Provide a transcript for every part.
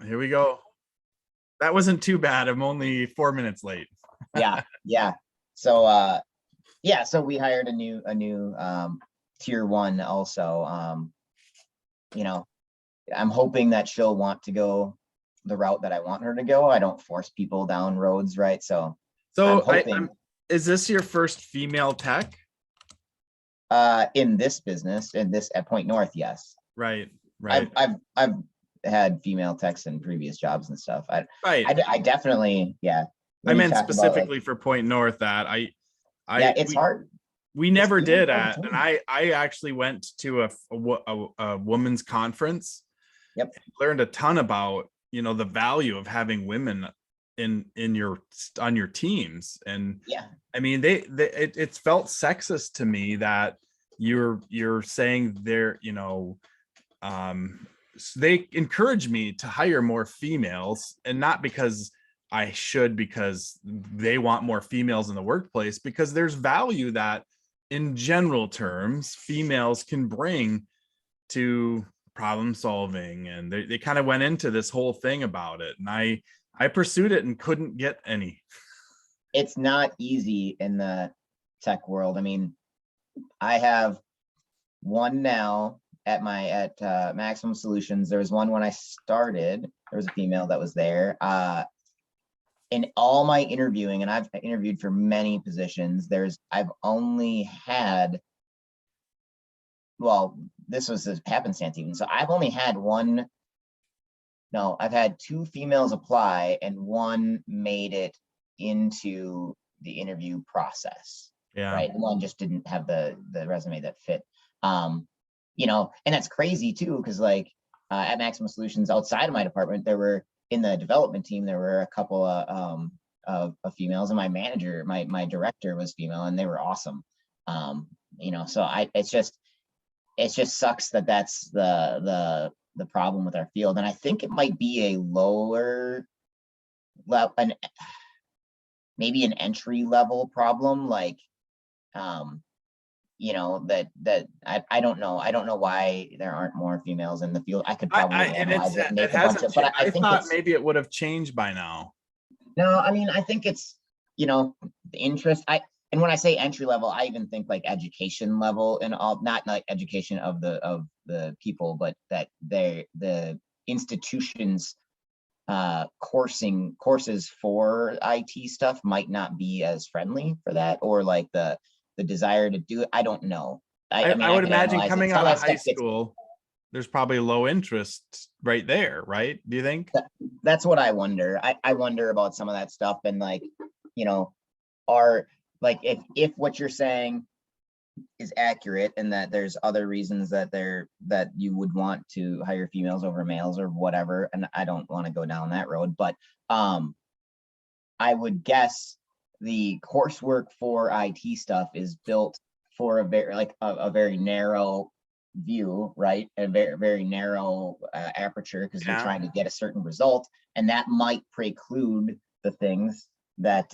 here we go. That wasn't too bad. I'm only 4 minutes late. Yeah. So so we hired a new tier one also. I'm hoping that she'll want to go the route that I want her to go. I don't force people down roads, right? So I'm hoping. Is this your first female tech? In this business, at Point North, yes. Right. I've had female techs in previous jobs and stuff. I definitely, yeah. I meant specifically for Point North that it's hard. We never did and I actually went to a women's conference. Yep. Learned a ton about, the value of having women on your teams. And yeah, I mean, it felt sexist to me that you're saying they're, they encourage me to hire more females, and not because I should, because they want more females in the workplace, because there's value that in general terms females can bring to problem solving. And they kind of went into this whole thing about it, and I pursued it and couldn't get any. It's not easy in the tech world. I mean, I have one now at Maximum Solutions. There was one when I started. There was a female that was there. In all my interviewing, and I've interviewed for many positions, I've only had, well, this was a happenstance even. So I've only had I've had two females apply and one made it into the interview process. Yeah. Right. One just didn't have the resume that fit. And that's crazy too, because at Maximum Solutions, outside of my department, in the development team, there were a couple of females, and my manager, my director was female, and they were awesome. So it just sucks that that's the problem with our field. And I think it might be a lower level, maybe an entry level problem, I don't know. I don't know why there aren't more females in the field. I could probably analyze it and make a bunch of, but I thought maybe it would have changed by now. No, I mean, I think it's, the interest. And when I say entry level, I even think education level and all, not like education of the people, but that the institutions courses for IT stuff might not be as friendly for that, or the desire to do it. I don't know. I would imagine coming out of high school, there's probably low interest right there, right? Do you think? That's what I wonder. I wonder about some of that stuff, and if what you're saying is accurate, and that there's other reasons that you would want to hire females over males or whatever, and I don't want to go down that road, but I would guess the coursework for IT stuff is built for a very narrow view, right? A very, very narrow aperture, because they're trying to get a certain result, and that might preclude the things that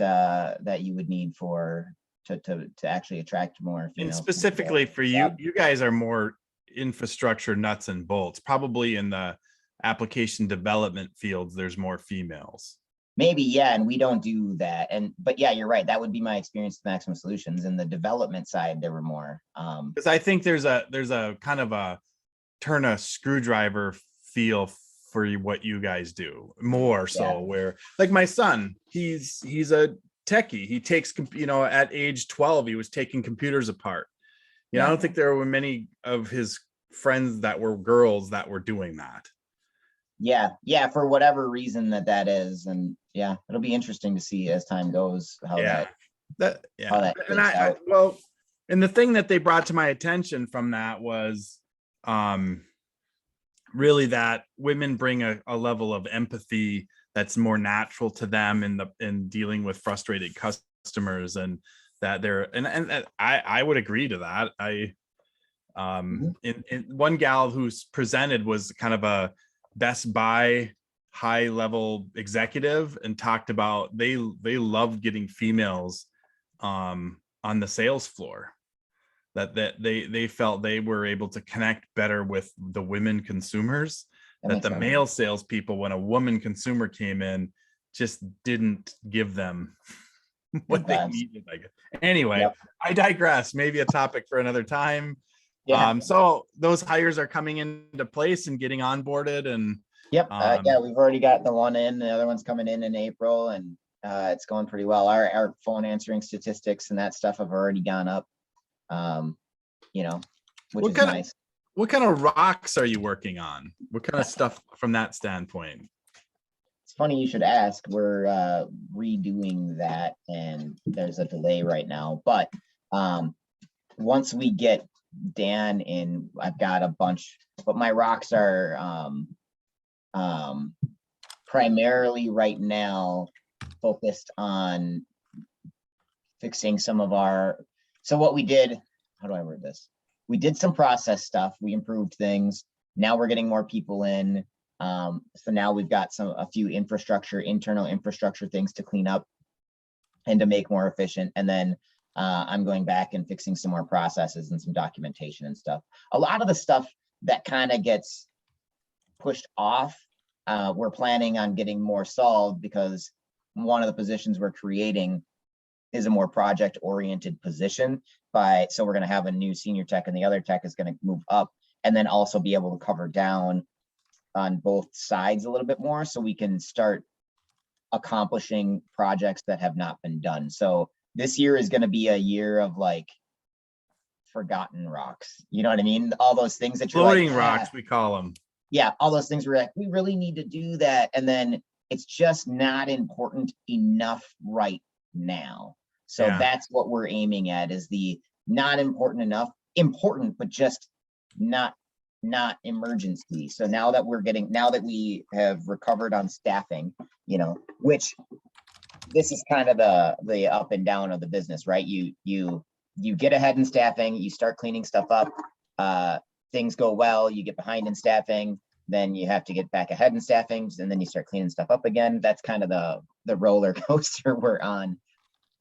you would need to actually attract more females. And specifically for you guys are more infrastructure nuts and bolts. Probably in the application development fields, there's more females. Maybe, yeah, and we don't do that. But yeah, you're right. That would be my experience with Maximum Solutions. In the development side, there were more. Because I think there's a kind of a turn a screwdriver feel for what you guys do, more so. Where my son, he's a techie. He takes, at age 12, he was taking computers apart. I don't think there were many of his friends that were girls that were doing that. Yeah, for whatever reason that is. And yeah, it'll be interesting to see as time goes how that and the thing that they brought to my attention from that was really that women bring a level of empathy that's more natural to them in dealing with frustrated customers, and that I would agree to that. In one gal who's presented was kind of a Best Buy high level executive, and talked about they love getting females on the sales floor, that they felt they were able to connect better with the women consumers, That that makes the sense. male salespeople, when a woman consumer came in, just didn't give them what they vibes. needed, I guess. Anyway, Yep. I digress. Maybe a topic for another time. Yeah. So those hires are coming into place and getting onboarded, and Yep. Yeah, we've already got the one in, the other one's coming in April, and it's going pretty well. Our phone answering statistics and that stuff have already gone up. You know, which What is kind of- nice. what kind of rocks are you working on? What kind of stuff from that standpoint? It's funny you should ask. We're redoing that, and there's a delay right now. But once we get Dan in, I've got a bunch. But my rocks are primarily right now focused on fixing some of our. So what we did. How do I word this? We did some process stuff. We improved things. Now we're getting more people in. So now we've got a few internal infrastructure things to clean up and to make more efficient. And then I'm going back and fixing some more processes and some documentation and stuff. A lot of the stuff that kind of gets pushed off, we're planning on getting more solved, because one of the positions we're creating is a more project oriented position. So we're going to have a new senior tech, and the other tech is going to move up, and then also be able to cover down on both sides a little bit more, so we can start accomplishing projects that have not been done. So this year is going to be a year of like forgotten rocks. You know what I mean? All those things that you're Floating like, rocks, we call them. yeah, all those things we're like, we really need to do that. And then it's just not important enough right now. So Yeah. that's what we're aiming at, is the not important enough, important, but just not emergency. So now that we have recovered on staffing, which this is kind of the up and down of the business, right? You get ahead in staffing, you start cleaning stuff up, things go well, you get behind in staffing, then you have to get back ahead in staffing, and then you start cleaning stuff up again. That's kind of the roller coaster we're on.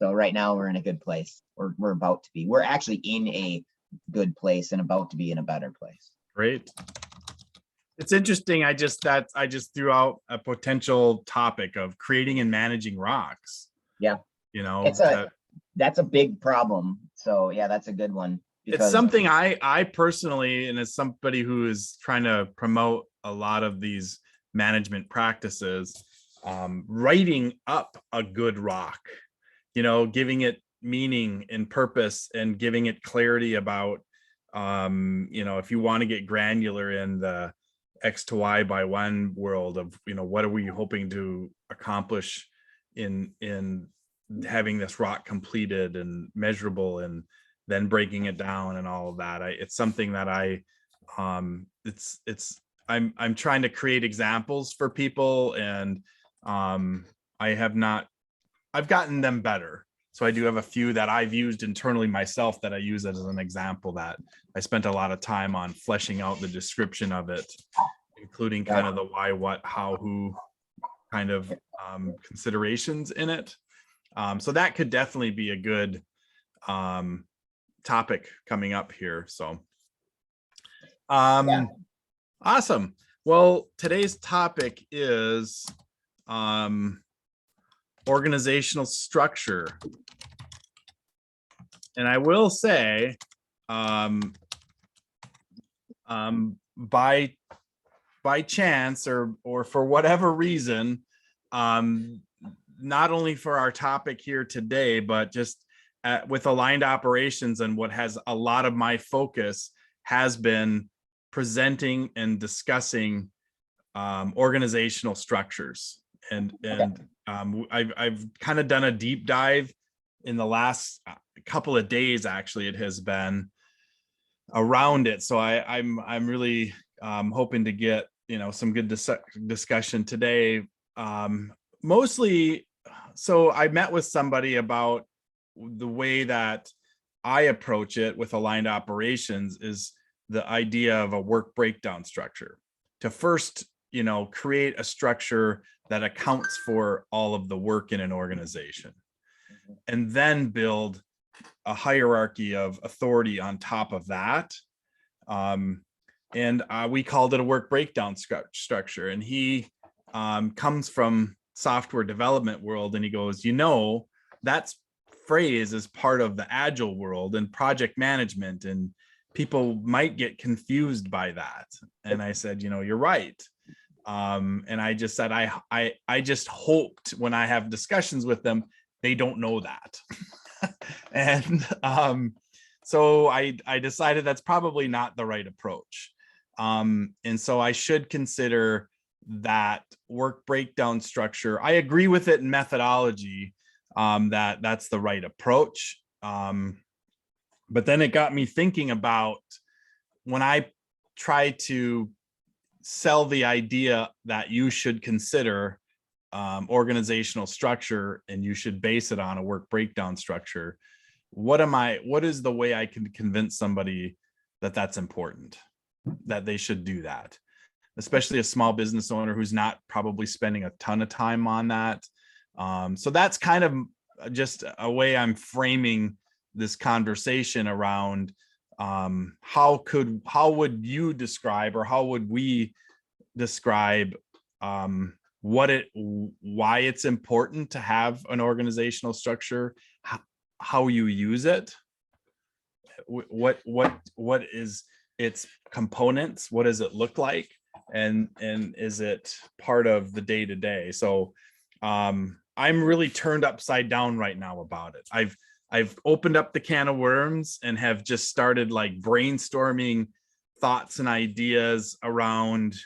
So right now we're in a good place. We're about to be. We're actually in a good place and about to be in a better place. Great. It's interesting. I just threw out a potential topic of creating and managing rocks. Yeah. That's a big problem. So yeah, that's a good one. It's something I personally, and as somebody who is trying to promote a lot of these management practices, writing up a good rock, giving it meaning and purpose, and giving it clarity about, if you want to get granular in the X to Y by one world of, what are we hoping to accomplish in having this rock completed and measurable, and then breaking it down and all of that. It's something that I'm trying to create examples for people, and I've gotten them better. So I do have a few that I've used internally myself that I use as an example, that I spent a lot of time on fleshing out the description of it, including kind of the why, what, how, who kind of considerations in it. So that could definitely be a good topic coming up here. So awesome. Well, today's topic is organizational structure. And I will say, by chance or for whatever reason, not only for our topic here today, but just with aligned operations, and what has a lot of my focus has been presenting and discussing organizational structures. And I've kind of done a deep dive in the last couple of days. Actually, it has been around it. So I'm really hoping to get some good discussion today. Mostly, so I met with somebody about the way that I approach it with aligned operations is the idea of a work breakdown structure, to first create a structure that accounts for all of the work in an organization, and then build a hierarchy of authority on top of that. and we called it a work breakdown structure. And he comes from software development world, and he goes, that's phrase is part of the agile world and project management, and people might get confused by that. And I said, you're right. And I just said, I just hoped when I have discussions with them, they don't know that. And so I decided that's probably not the right approach. And so I should consider that work breakdown structure. I agree with it in methodology, that's the right approach. But then it got me thinking about when I try to sell the idea that you should consider organizational structure and you should base it on a work breakdown structure. What is the way I can convince somebody that that's important, that they should do that, especially a small business owner who's not probably spending a ton of time on that? So that's kind of just a way I'm framing this conversation around how would you describe, or how would we describe why it's important to have an organizational structure, how you use it, what is its components, what does it look like, and is it part of the day-to-day? So I'm really turned upside down right now about it. I've opened up the can of worms and have just started like brainstorming thoughts and ideas around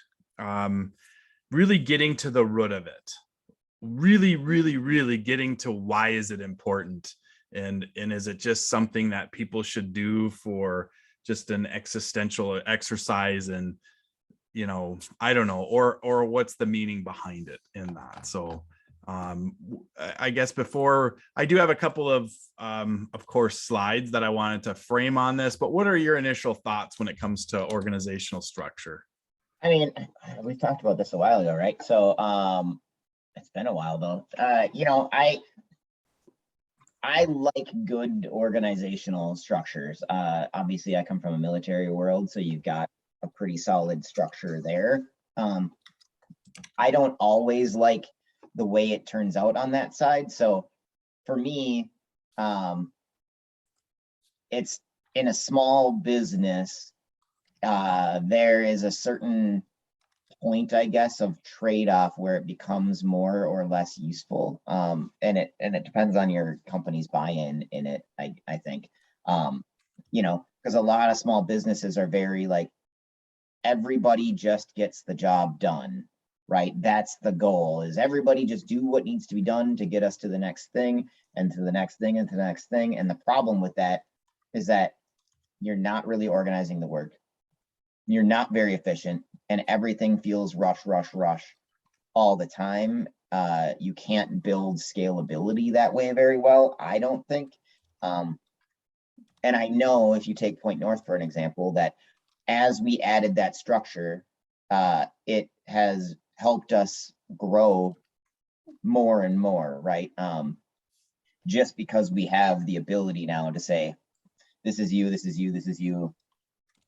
really getting to the root of it, really getting to why is it important, and is it just something that people should do for just an existential exercise, and I don't know, or what's the meaning behind it in that. So I guess before I do have a couple of course, slides that I wanted to frame on this, but what are your initial thoughts when it comes to organizational structure? I mean, we talked about this a while ago, right? So it's been a while though. I like good organizational structures. Obviously I come from a military world, so you've got a pretty solid structure there. I don't always like the way it turns out on that side. So for me, it's in a small business, there is a certain point, I guess, of trade-off where it becomes more or less useful. And it depends on your company's buy-in in it, I think. Because a lot of small businesses are very like, everybody just gets the job done, right? That's the goal, is everybody just do what needs to be done to get us to the next thing and to the next thing and to the next thing. And the problem with that is that you're not really organizing the work. You're not very efficient, and everything feels rush all the time. You can't build scalability that way very well, I don't think. And I know if you take Point North for an example, that as we added that structure, it has helped us grow more and more, right? Just because we have the ability now to say, this is you, this is you, this is you.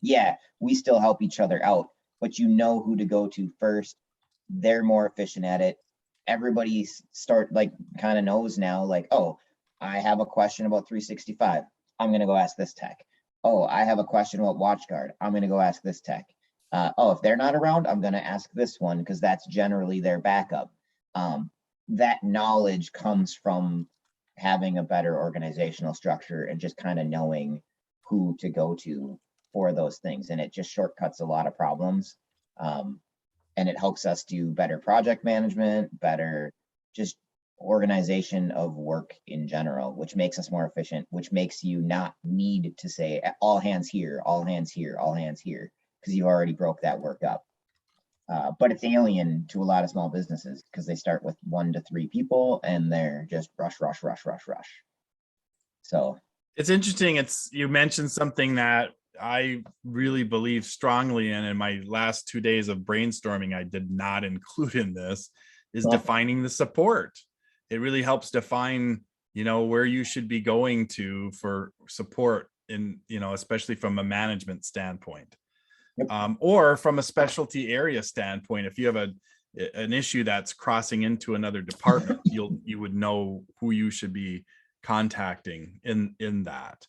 Yeah, we still help each other out, but you know who to go to first. They're more efficient at it. Everybody kind of knows now, like, oh, I have a question about 365. I'm going to go ask this tech. Oh, I have a question about WatchGuard. I'm going to go ask this tech. Oh, if they're not around, I'm going to ask this one, because that's generally their backup. That knowledge comes from having a better organizational structure and just kind of knowing who to go to for those things. And it just shortcuts a lot of problems. And it helps us do better project management, better just organization of work in general, which makes us more efficient, which makes you not need to say all hands here, all hands here, all hands here, because you already broke that work up. But it's alien to a lot of small businesses because they start with 1 to 3 people and they're just rush. So it's interesting. You mentioned something that I really believe strongly in my last 2 days of brainstorming, I did not include in this, is defining the support. It really helps define, where you should be going to for support in, especially from a management standpoint. Or from a specialty area standpoint, if you have an issue that's crossing into another department, you would know who you should be contacting in that.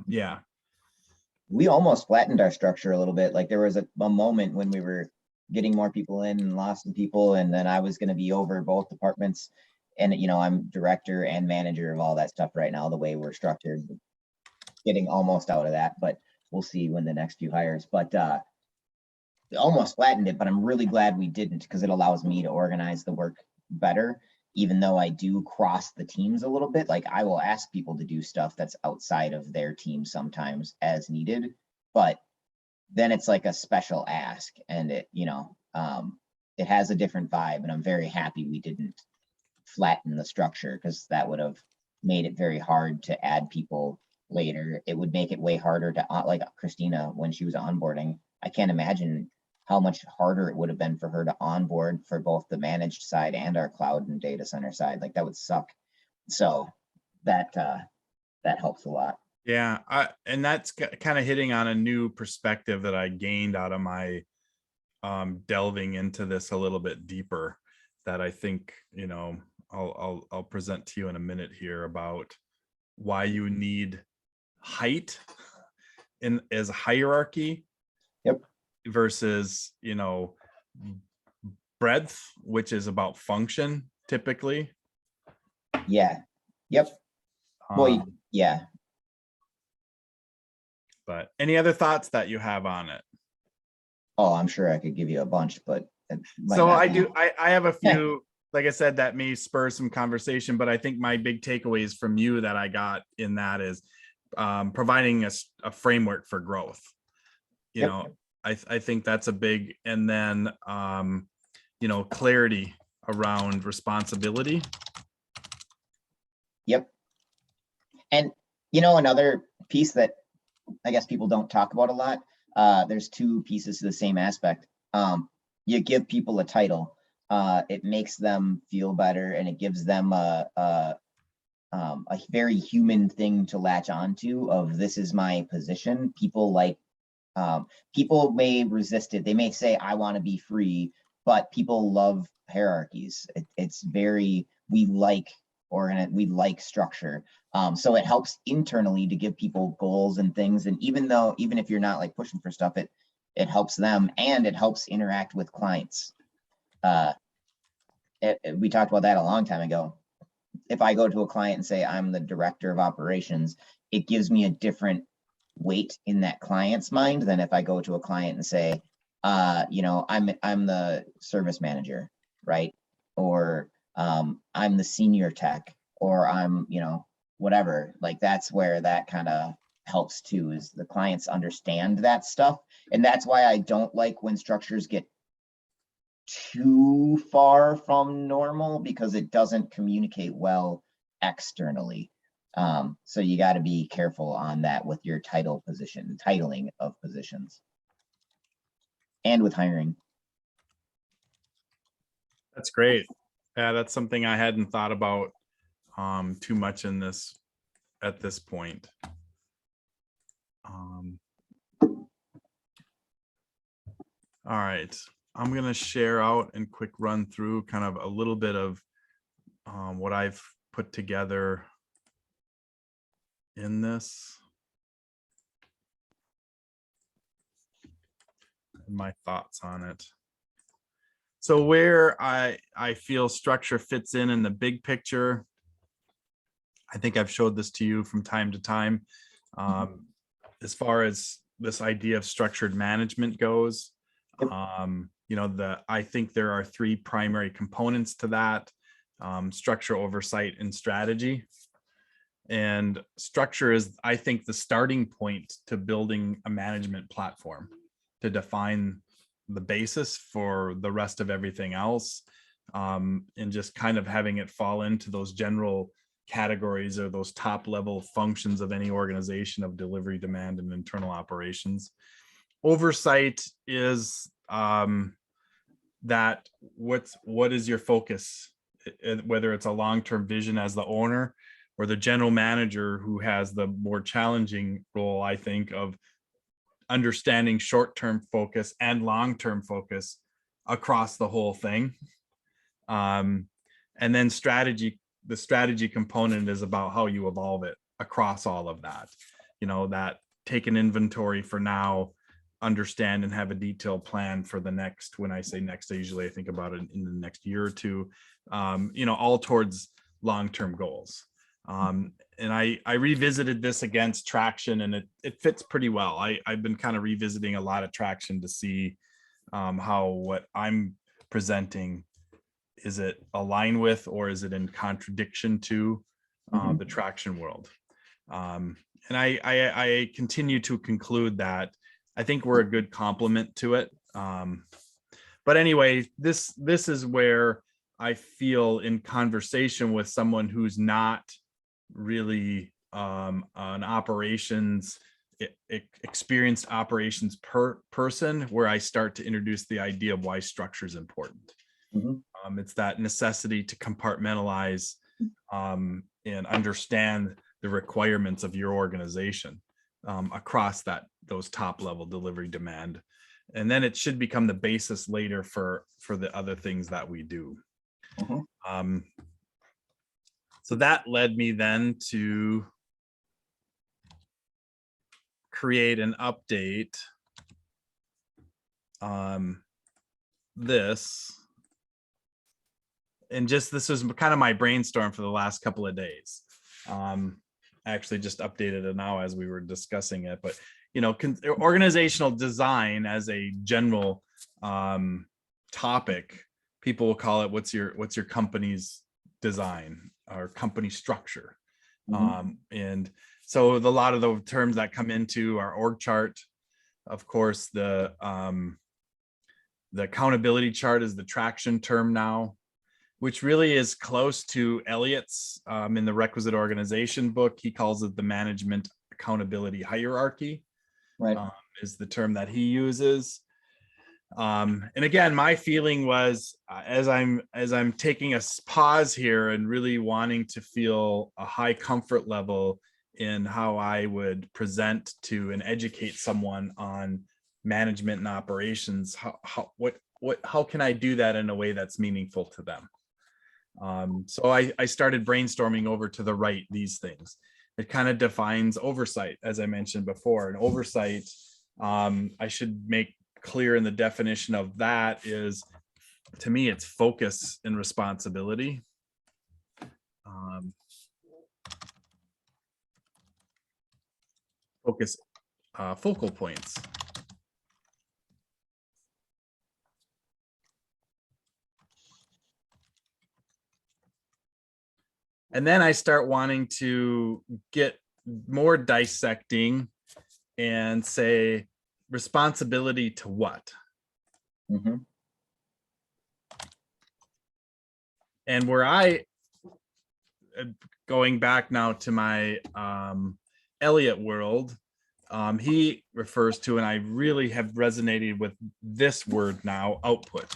Yeah. We almost flattened our structure a little bit. Like there was a moment when we were getting more people in and lost some people, and then I was going to be over both departments. And I'm director and manager of all that stuff right now, the way we're structured. Getting almost out of that, but we'll see when the next few hires. But almost flattened it, but I'm really glad we didn't, because it allows me to organize the work better. Even though I do cross the teams a little bit, like I will ask people to do stuff that's outside of their team sometimes as needed, but then it's like a special ask, and it has a different vibe, and I'm very happy we didn't flatten the structure, because that would have made it very hard to add people later. It would make it way harder to, like Christina, when she was onboarding, I can't imagine how much harder it would have been for her to onboard for both the managed side and our cloud and data center side. Like that would suck. So that helps a lot. Yeah, and that's kind of hitting on a new perspective that I gained out of my delving into this a little bit deeper, that I think I'll present to you in a minute here, about why you need height as a hierarchy. Yep. Versus breadth, which is about function typically. Yeah. Yep. Well, yeah. But any other thoughts that you have on it? Oh, I'm sure I could give you a bunch, but so I have a few, like I said, that may spur some conversation, but I think my big takeaways from you that I got in that is providing a framework for growth. I think that's a big, and then clarity around responsibility. Yep. And another piece that I guess people don't talk about a lot, there's two pieces to the same aspect. You give people a title, it makes them feel better, and it gives them a very human thing to latch onto, of this is my position. People may resist it. They may say, I want to be free, but people love hierarchies. It's very, we like structure. So it helps internally to give people goals and things. And even if you're not like pushing for stuff, it helps them, and it helps interact with clients. We talked about that a long time ago. If I go to a client and say I'm the director of operations, it gives me a different weight in that client's mind than if I go to a client and say, I'm the service manager, right? Or I'm the senior tech, or I'm, whatever. Like that's where that kind of helps too, is the clients understand that stuff. And that's why I don't like when structures get too far from normal, because it doesn't communicate well externally. So you got to be careful on that with your titling of positions, and with hiring. That's great. Yeah, that's something I hadn't thought about too much at this point. All right, I'm gonna share out and quick run through kind of a little bit of what I've put together in this, and my thoughts on it. So where I feel structure fits in the big picture, I think I've showed this to you from time to time. As far as this idea of structured management goes, I think there are three primary components to that: structure, oversight, and strategy. And structure is, I think, the starting point to building a management platform, to define the basis for the rest of everything else, and just kind of having it fall into those general categories or those top level functions of any organization of delivery, demand, and internal operations. Oversight is that what is your focus, whether it's a long-term vision as the owner, or the general manager who has the more challenging role, I think, of understanding short-term focus and long-term focus across the whole thing. And then the strategy component is about how you evolve it across all of that. That take an inventory for now, understand and have a detailed plan for the next. When I say next, usually I think about it in the next year or two, all towards long-term goals. And I revisited this against Traction, and it fits pretty well. I've been kind of revisiting a lot of Traction to see how what I'm presenting, is it align with, or is it in contradiction to the Traction world? And I continue to conclude that I think we're a good complement to it. But anyway, this is where I feel, in conversation with someone who's not really an operations experienced operations person, where I start to introduce the idea of why structure is important. It's that necessity to compartmentalize and understand the requirements of your organization across those top level delivery demand, and then it should become the basis later for the other things that we do. So that led me then to create an update this. And this was kind of my brainstorm for the last couple of days. I actually just updated it now as we were discussing it, but organizational design as a general topic, people will call it what's your company's design or company structure. And so a lot of the terms that come into our org chart, of course, the accountability chart is the Traction term now, which really is close to Elliott's in the Requisite Organization book. He calls it the management accountability hierarchy, right? Is the term that he uses. And again, my feeling was, as I'm taking a pause here and really wanting to feel a high comfort level in how I would present to and educate someone on management and operations, how can I do that in a way that's meaningful to them? So I started brainstorming over to the right these things. It kind of defines oversight, as I mentioned before. And oversight, I should make clear in the definition of that is, to me, it's focus and responsibility. Focal points. And then I start wanting to get more dissecting and say, responsibility to what? And where going back now to my Elliott world, he refers to, and I really have resonated with this word now, output.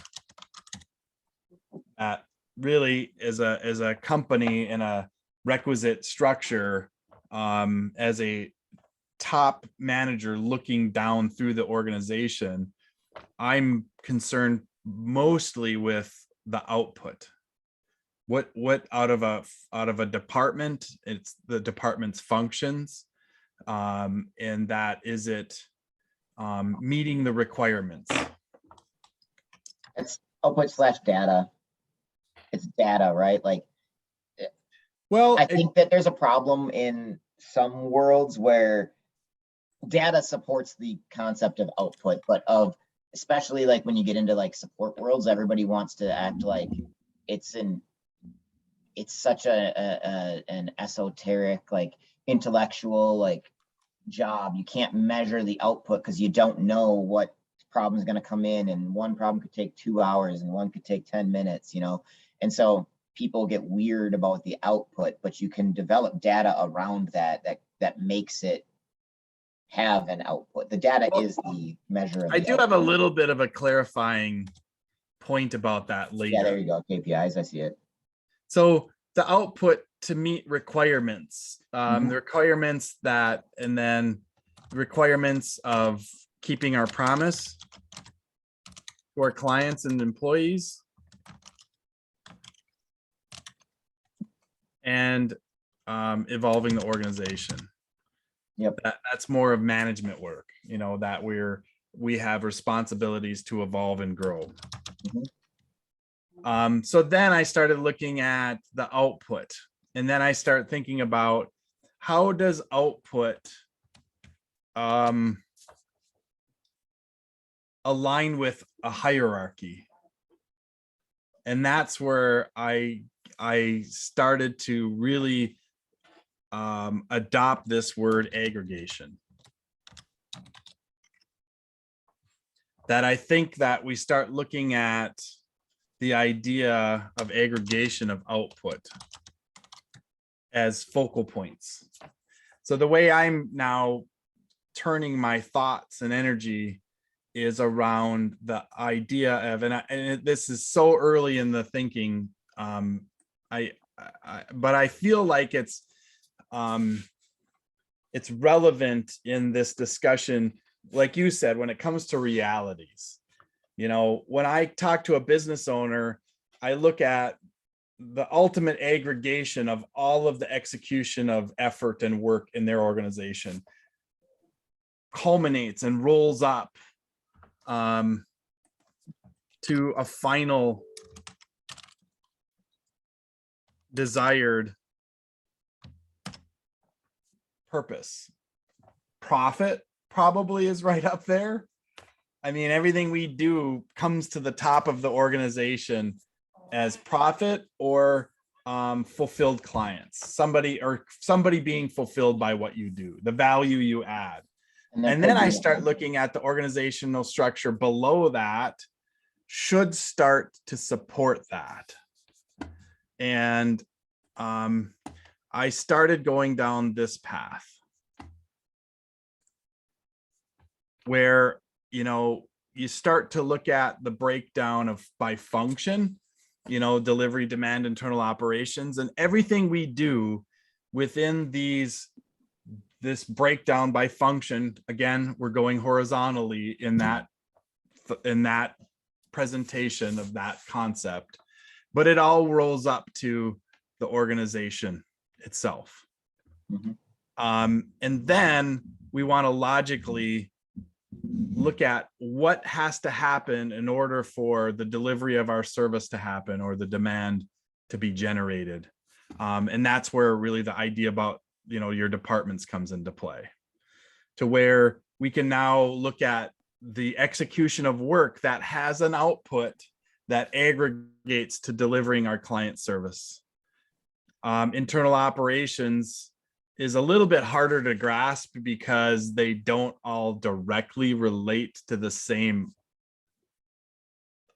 Really, as a company in a requisite structure, as a top manager looking down through the organization, I'm concerned mostly with the output. What out of a department, it's the department's functions, and that is it meeting the requirements. It's output / data. It's data, right? Like, well, I think that there's a problem in some worlds where data supports the concept of output, but especially like when you get into like support worlds, everybody wants to act like it's such an esoteric, like intellectual, like job. You can't measure the output because you don't know what problem is going to come in, and one problem could take 2 hours and one could take 10 minutes, and so people get weird about the output, but you can develop data around that makes it have an output. The data is the measure of I do have a little bit of a clarifying point about that later. Yeah, there you go. KPIs, I see it. So the output to meet requirements, the requirements that, and then requirements of keeping our promise to our clients and employees, and evolving the organization. Yep. That's more of management work, you know, that we have responsibilities to evolve and grow. So then I started looking at the output, and then I start thinking about how does output align with a hierarchy. And that's where I started to really adopt this word aggregation. That I think that we start looking at the idea of aggregation of output as focal points. So the way I'm now turning my thoughts and energy is around the idea of, this is so early in the thinking, but I feel like it's relevant in this discussion. Like you said, when it comes to realities, you know, when I talk to a business owner, I look at the ultimate aggregation of all of the execution of effort and work in their organization culminates and rolls up to a final desired purpose. Profit probably is right up there. I mean, everything we do comes to the top of the organization as profit or fulfilled clients, somebody being fulfilled by what you do, the value you add. And then I start looking at the organizational structure below that should start to support that. And I started going down this path where, you know, you start to look at the breakdown of by function, you know, delivery, demand, internal operations, and everything we do within this breakdown by function. Again, we're going horizontally in that presentation of that concept, but it all rolls up to the organization itself. And then we want to logically look at what has to happen in order for the delivery of our service to happen or the demand to be generated. And that's where really the idea about, you know, your departments comes into play, to where we can now look at the execution of work that has an output that aggregates to delivering our client service. Internal operations is a little bit harder to grasp because they don't all directly relate to the same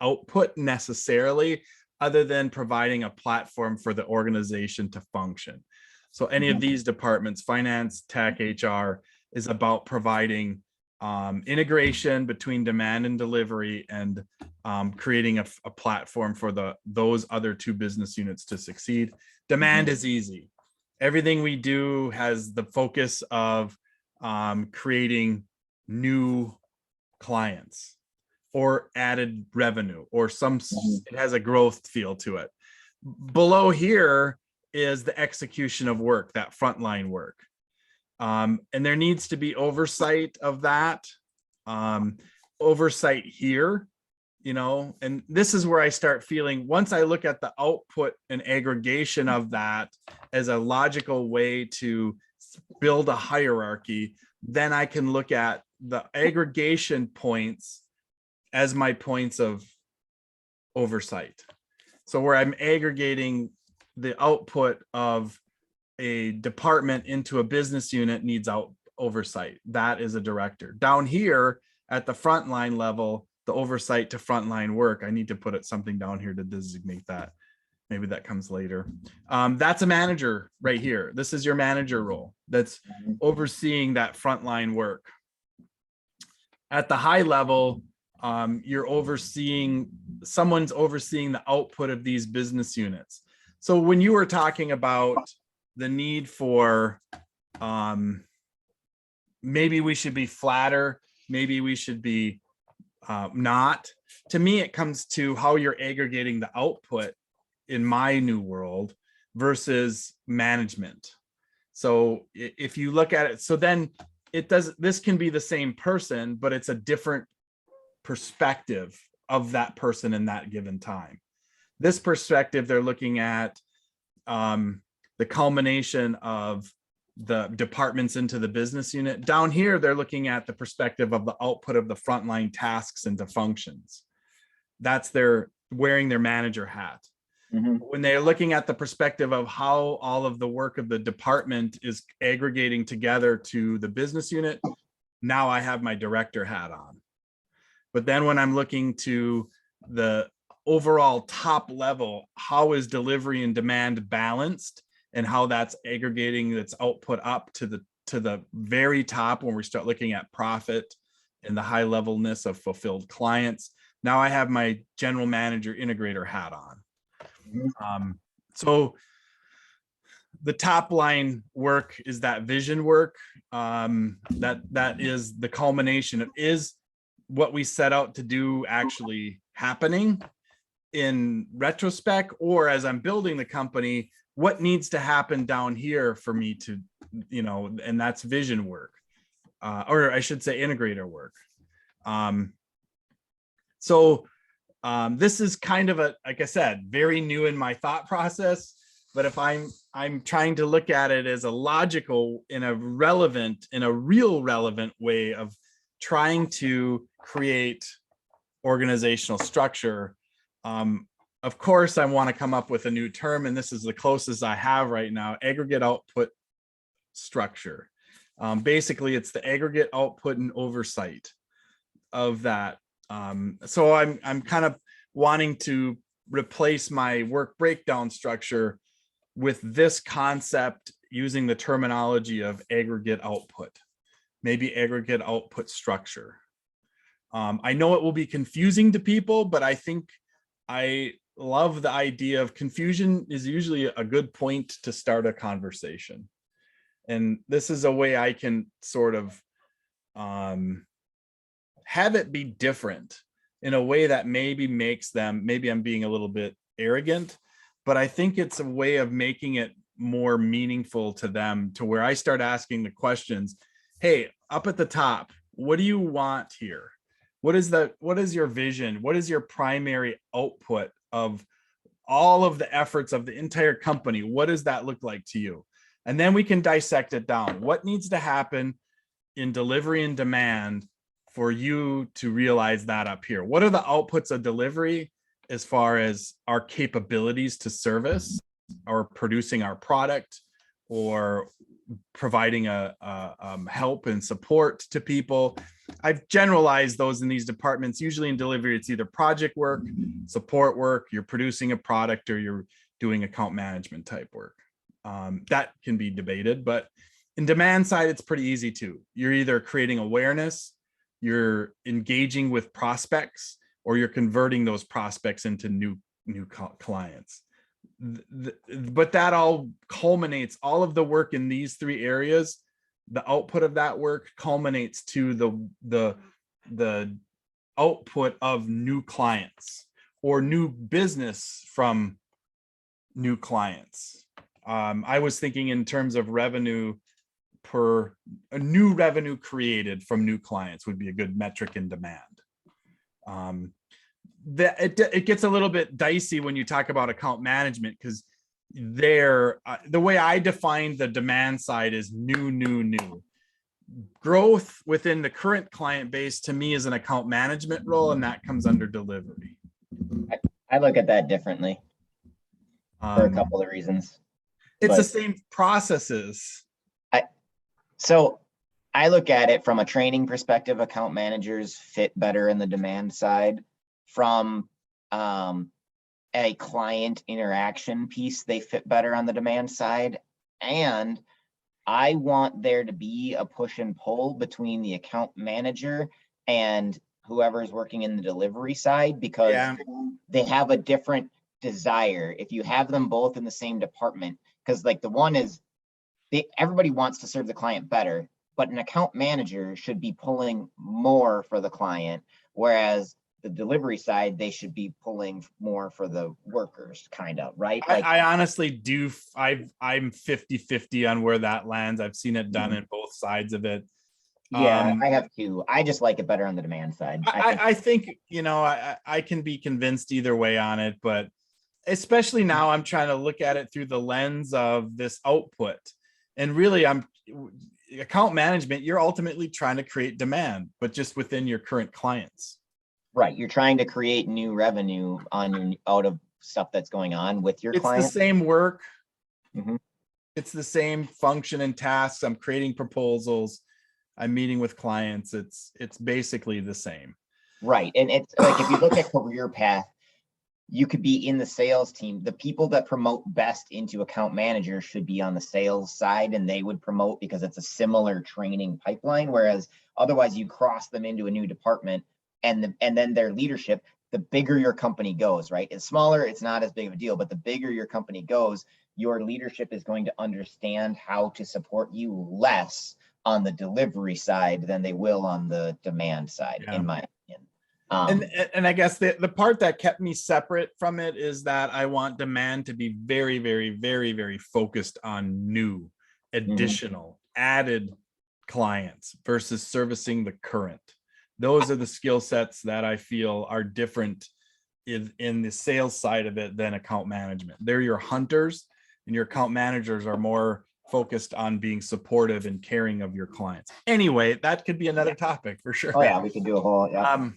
output necessarily, other than providing a platform for the organization to function. So any of these departments, finance, tech, HR, is about providing integration between demand and delivery, and creating a platform for those other two business units to succeed. Demand is easy. Everything we do has the focus of creating new clients or added revenue, or it has a growth feel to it. Below here is the execution of work, that frontline work. And there needs to be oversight of that, oversight here, you know, and this is where I start feeling, once I look at the output and aggregation of that as a logical way to build a hierarchy, then I can look at the aggregation points as my points of oversight. So where I'm aggregating the output of a department into a business unit needs oversight. That is a director. Down here at the frontline level, the oversight to frontline work, I need to put something down here to designate that. Maybe that comes later. That's a manager right here. This is your manager role that's overseeing that frontline work. At the high level, someone's overseeing the output of these business units. So when you were talking about the need for maybe we should be flatter, maybe we should be not. To me, it comes to how you're aggregating the output in my new world versus management. So if you look at it, so then this can be the same person, but it's a different perspective of that person in that given time. This perspective, they're looking at the culmination of the departments into the business unit. Down here, they're looking at the perspective of the output of the frontline tasks into functions. That's their wearing their manager hat. Mhm. When they're looking at the perspective of how all of the work of the department is aggregating together to the business unit, now I have my director hat on. But then when I'm looking to the overall top level, how is delivery and demand balanced, and how that's aggregating its output up to the very top when we start looking at profit and the high levelness of fulfilled clients. Now I have my general manager integrator hat on. So the top line work is that vision work. That is the culmination of, is what we set out to do actually happening in retrospect, or as I'm building the company, what needs to happen down here for me to, and that's vision work, or I should say integrator work. This is kind of like I said, very new in my thought process, but if I'm trying to look at it as a logical, in a real relevant way of trying to create organizational structure. Of course, I want to come up with a new term, and this is the closest I have right now: aggregate output structure. Basically, it's the aggregate output and oversight of that. So I'm kind of wanting to replace my work breakdown structure with this concept, using the terminology of aggregate output, maybe aggregate output structure. I know it will be confusing to people, but I think I love the idea of confusion is usually a good point to start a conversation. And this is a way I can sort of have it be different in a way that maybe makes them, maybe I'm being a little bit arrogant, but I think it's a way of making it more meaningful to them, to where I start asking the questions. Hey, up at the top, what do you want here? What is your vision? What is your primary output of all of the efforts of the entire company? What does that look like to you? And then we can dissect it down. What needs to happen in delivery and demand for you to realize that up here? What are the outputs of delivery as far as our capabilities to service or producing our product, or providing help and support to people? I've generalized those in these departments. Usually in delivery, it's either project work, support work, you're producing a product, or you're doing account management type work. That can be debated, but in demand side, it's pretty easy too. You're either creating awareness, you're engaging with prospects, or you're converting those prospects into new clients. But that all culminates, all of the work in these three areas, the output of that work culminates to the output of new clients or new business from new clients. I was thinking in terms of revenue per a new revenue created from new clients would be a good metric in demand. It gets a little bit dicey when you talk about account management, because the way I define the demand side is new. Growth within the current client base to me is an account management role, and that comes under delivery. I look at that differently for a couple of reasons. It's the same processes. So I look at it from a training perspective. Account managers fit better in the demand side. From a client interaction piece, they fit better on the demand side. And I want there to be a push and pull between the account manager and whoever is working in the delivery side, because they have a different desire. If you have them both in the same department, because like the one is, everybody wants to serve the client better, but an account manager should be pulling more for the client, whereas the delivery side, they should be pulling more for the workers, kind of, right? Like, I honestly do. I'm 50-50 on where that lands. I've seen it done in both sides of it. yeah, I have two. I just like it better on the demand side. I think, you know, I can be convinced either way on it, but especially now I'm trying to look at it through the lens of this output. And really, account management, you're ultimately trying to create demand, but just within your current clients. Right, you're trying to create new revenue on your out of stuff that's going on with your It's the client. same work. Mhm. It's the same function and tasks. I'm creating proposals. I'm meeting with clients. It's basically the same. Right, and it's like if you look at career path, you could be in the sales team. The people that promote best into account manager should be on the sales side, and they would promote because it's a similar training pipeline. Whereas otherwise, you cross them into a new department, and then their leadership. The bigger your company goes, right? It's smaller, it's not as big of a deal, but the bigger your company goes, your leadership is going to understand how to support you less on the delivery side than they will on the demand side, Yeah. in my opinion. And I guess the part that kept me separate from it is that I want demand to be very, very, very, very focused on new, additional, added clients versus servicing the current. Those are the skill sets that I feel are different in the sales side of it than account management. They're your hunters, and your account managers are more focused on being supportive and caring of your clients. Anyway, that could be another topic for sure. Oh yeah, we could do a whole, yeah.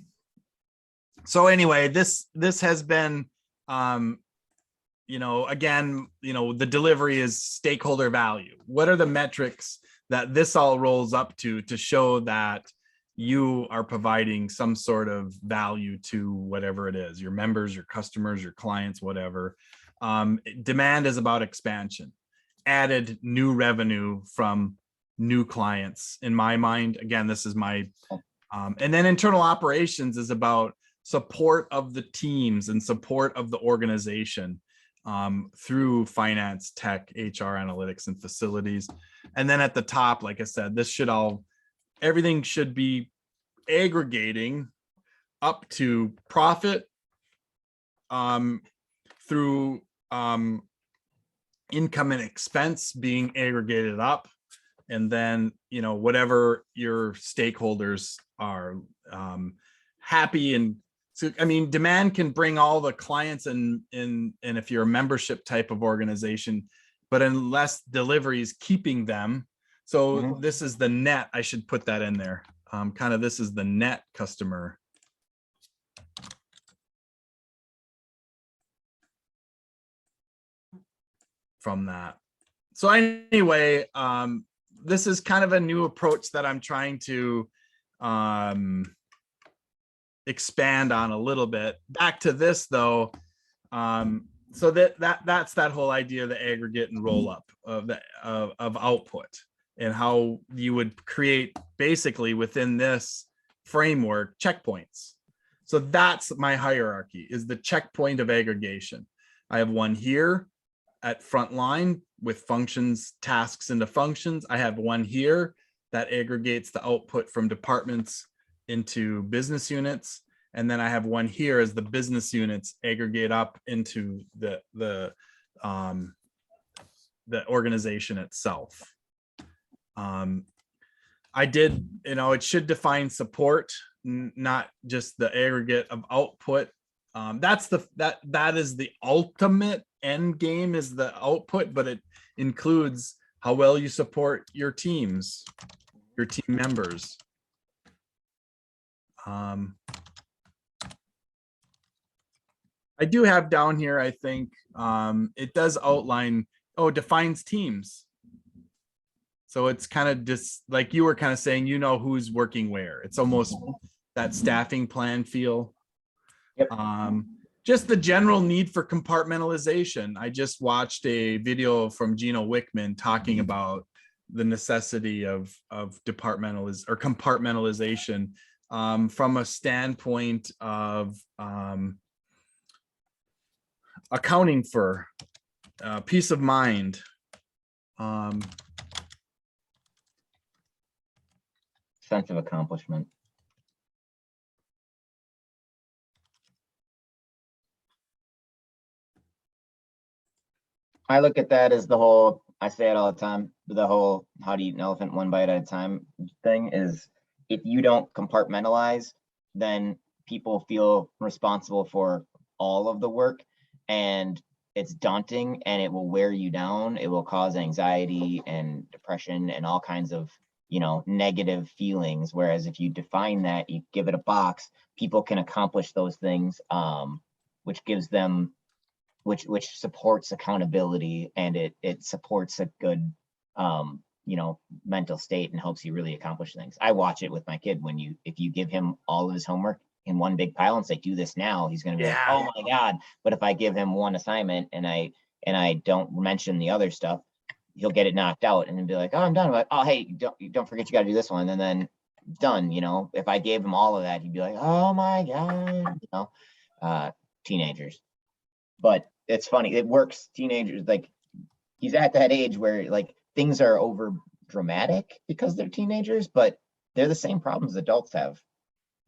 So anyway, this has been, you know, again, you know, the delivery is stakeholder value. What are the metrics that this all rolls up to show that you are providing some sort of value to whatever it is, your members, your customers, your clients, whatever. Demand is about expansion, added new revenue from new clients. In my mind, again, this is my, and then internal operations is about support of the teams and support of the organization through finance, tech, HR, analytics, and facilities. And then at the top, like I said, this should all, everything should be aggregating up to profit through income and expense being aggregated up. And then, you know, whatever your stakeholders are happy. And so, I mean, demand can bring all the clients and if you're a membership type of organization, but unless delivery is keeping them. So this is the net, I should put that in there. Kind of, this is the net customer. From that. So anyway, this is kind of a new approach that I'm trying to expand on a little bit. Back to this though, so that's that whole idea of the aggregate and roll up of the of output, and how you would create basically within this framework checkpoints. So that's my hierarchy, is the checkpoint of aggregation. I have one here at frontline with functions, tasks into functions. I have one here that aggregates the output from departments into business units. And then I have one here as the business units aggregate up into the organization itself. I did, you know, it should define support, not just the aggregate of output. That's that is the ultimate end game, is the output, but it includes how well you support your teams, your team members. I do have down here, I think, it does outline, defines teams. So it's kind of just like you were kind of saying, you know, who's working where. It's almost that staffing plan feel. Yep. Just the general need for compartmentalization. I just watched a video from Gino Wickman talking about the necessity of compartmentalization from a standpoint of accounting for peace of mind. sense of accomplishment. I look at that as the whole, I say it all the time, the whole how to eat an elephant one bite at a time thing is, if you don't compartmentalize, then people feel responsible for all of the work, and it's daunting and it will wear you down. It will cause anxiety and depression and all kinds of, negative feelings. Whereas if you define that, you give it a box, people can accomplish those things, which gives them which supports accountability, and it supports a good mental state and helps you really accomplish things. I watch it with my kid. If you give him all of his homework in one big pile and say do this now, he's going to be like, oh my god. But if I give him one assignment and I don't mention the other stuff, he'll get it knocked out and then be like, oh, I'm done. I'm like, oh, hey, don't forget you got to do this one, and then done. If I gave him all of that, he'd be like, oh my god. Teenagers. But it's funny, it works. Teenagers, like, he's at that age where like things are over dramatic because they're teenagers, but they're the same problems adults have.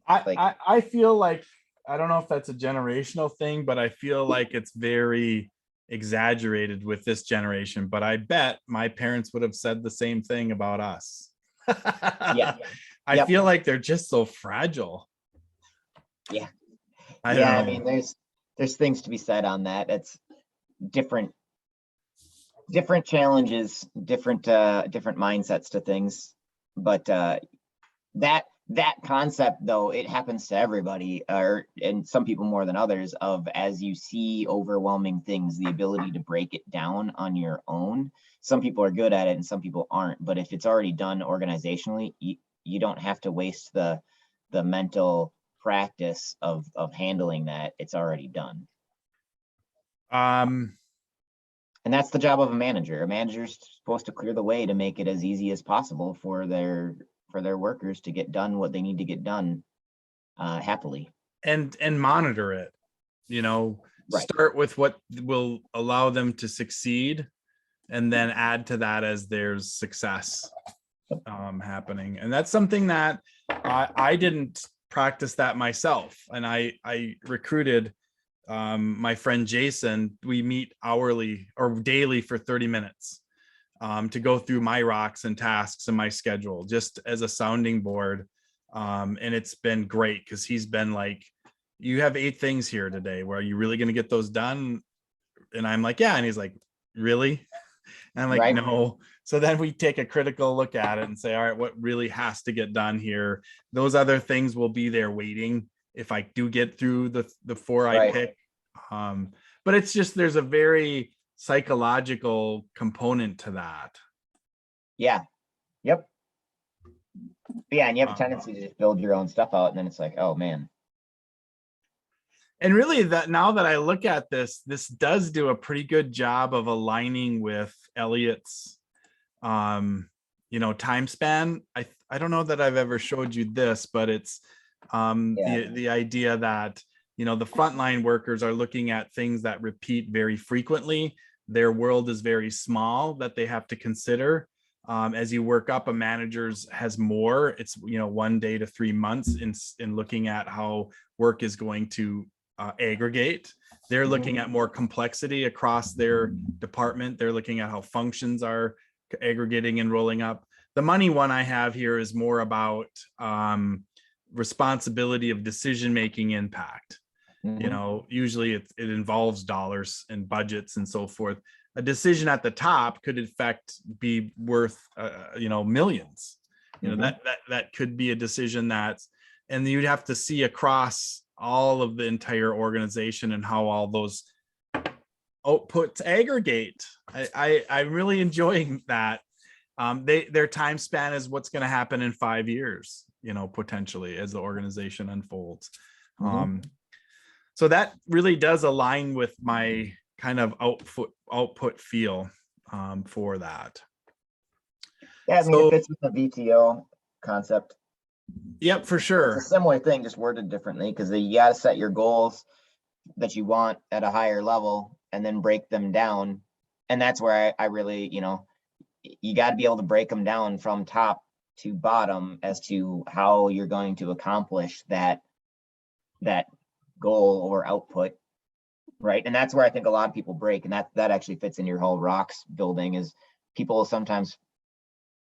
I feel like, I don't know if that's a generational thing, but I feel like it's very exaggerated with this generation. But I bet my parents would have said the same thing about us. Yeah. I feel like they're just so fragile. Yeah. I mean, there's things to be said on that. It's different challenges, different mindsets to things. But that concept, though, it happens to everybody, and some people more than others, of as you see overwhelming things, the ability to break it down on your own. Some people are good at it and some people aren't. But if it's already done organizationally, you don't have to waste the mental practice of handling that. It's already done. And that's the job of a manager. A manager's supposed to clear the way to make it as easy as possible for their workers to get done what they need to get done happily. And monitor it, Right. Start with what will allow them to succeed, and then add to that as there's success happening. And that's something that I didn't practice that myself. And I recruited my friend Jason. We meet hourly or daily for 30 minutes to go through my rocks and tasks and my schedule, just as a sounding board. And it's been great because he's been like, you have 8 things here today. Where are you really going to get those done? And I'm like, yeah. And he's like, really? And I'm like, Right. No. So then we take a critical look at it and say, all right, what really has to get done here? Those other things will be there waiting if I do get through the 4 I Right. pick. But it's just, there's a very psychological component to that. Yeah. Yep. Yeah, and you have a tendency to just build your own stuff out, and then it's like, oh man. And really, that now that I look at this does do a pretty good job of aligning with Elliot's time span. I don't know that I've ever showed you this, but it's the idea that the frontline workers are looking at things that repeat very frequently. Their world is very small that they have to consider. As you work up, a manager's has more. It's 1 day to 3 months in looking at how work is going to aggregate. They're looking at more complexity across their department. They're looking at how functions are aggregating and rolling up. The money one I have here is more about responsibility of decision-making impact. Usually it involves dollars and budgets and so forth. A decision at the top could in fact be worth millions. That could be a decision and you'd have to see across all of the entire organization and how all those outputs aggregate. I'm really enjoying that. Their time span is what's going to happen in 5 years, potentially, as the organization unfolds. So that really does align with my kind of output feel for that. Yeah, I mean, it fits with the VTO concept. Yep, for sure. It's a similar thing, just worded differently, because you got to set your goals that you want at a higher level and then break them down. And that's where I really, you got to be able to break them down from top to bottom as to how you're going to accomplish that goal or output, right? And that's where I think a lot of people break, and that actually fits in your whole rocks building. Is people sometimes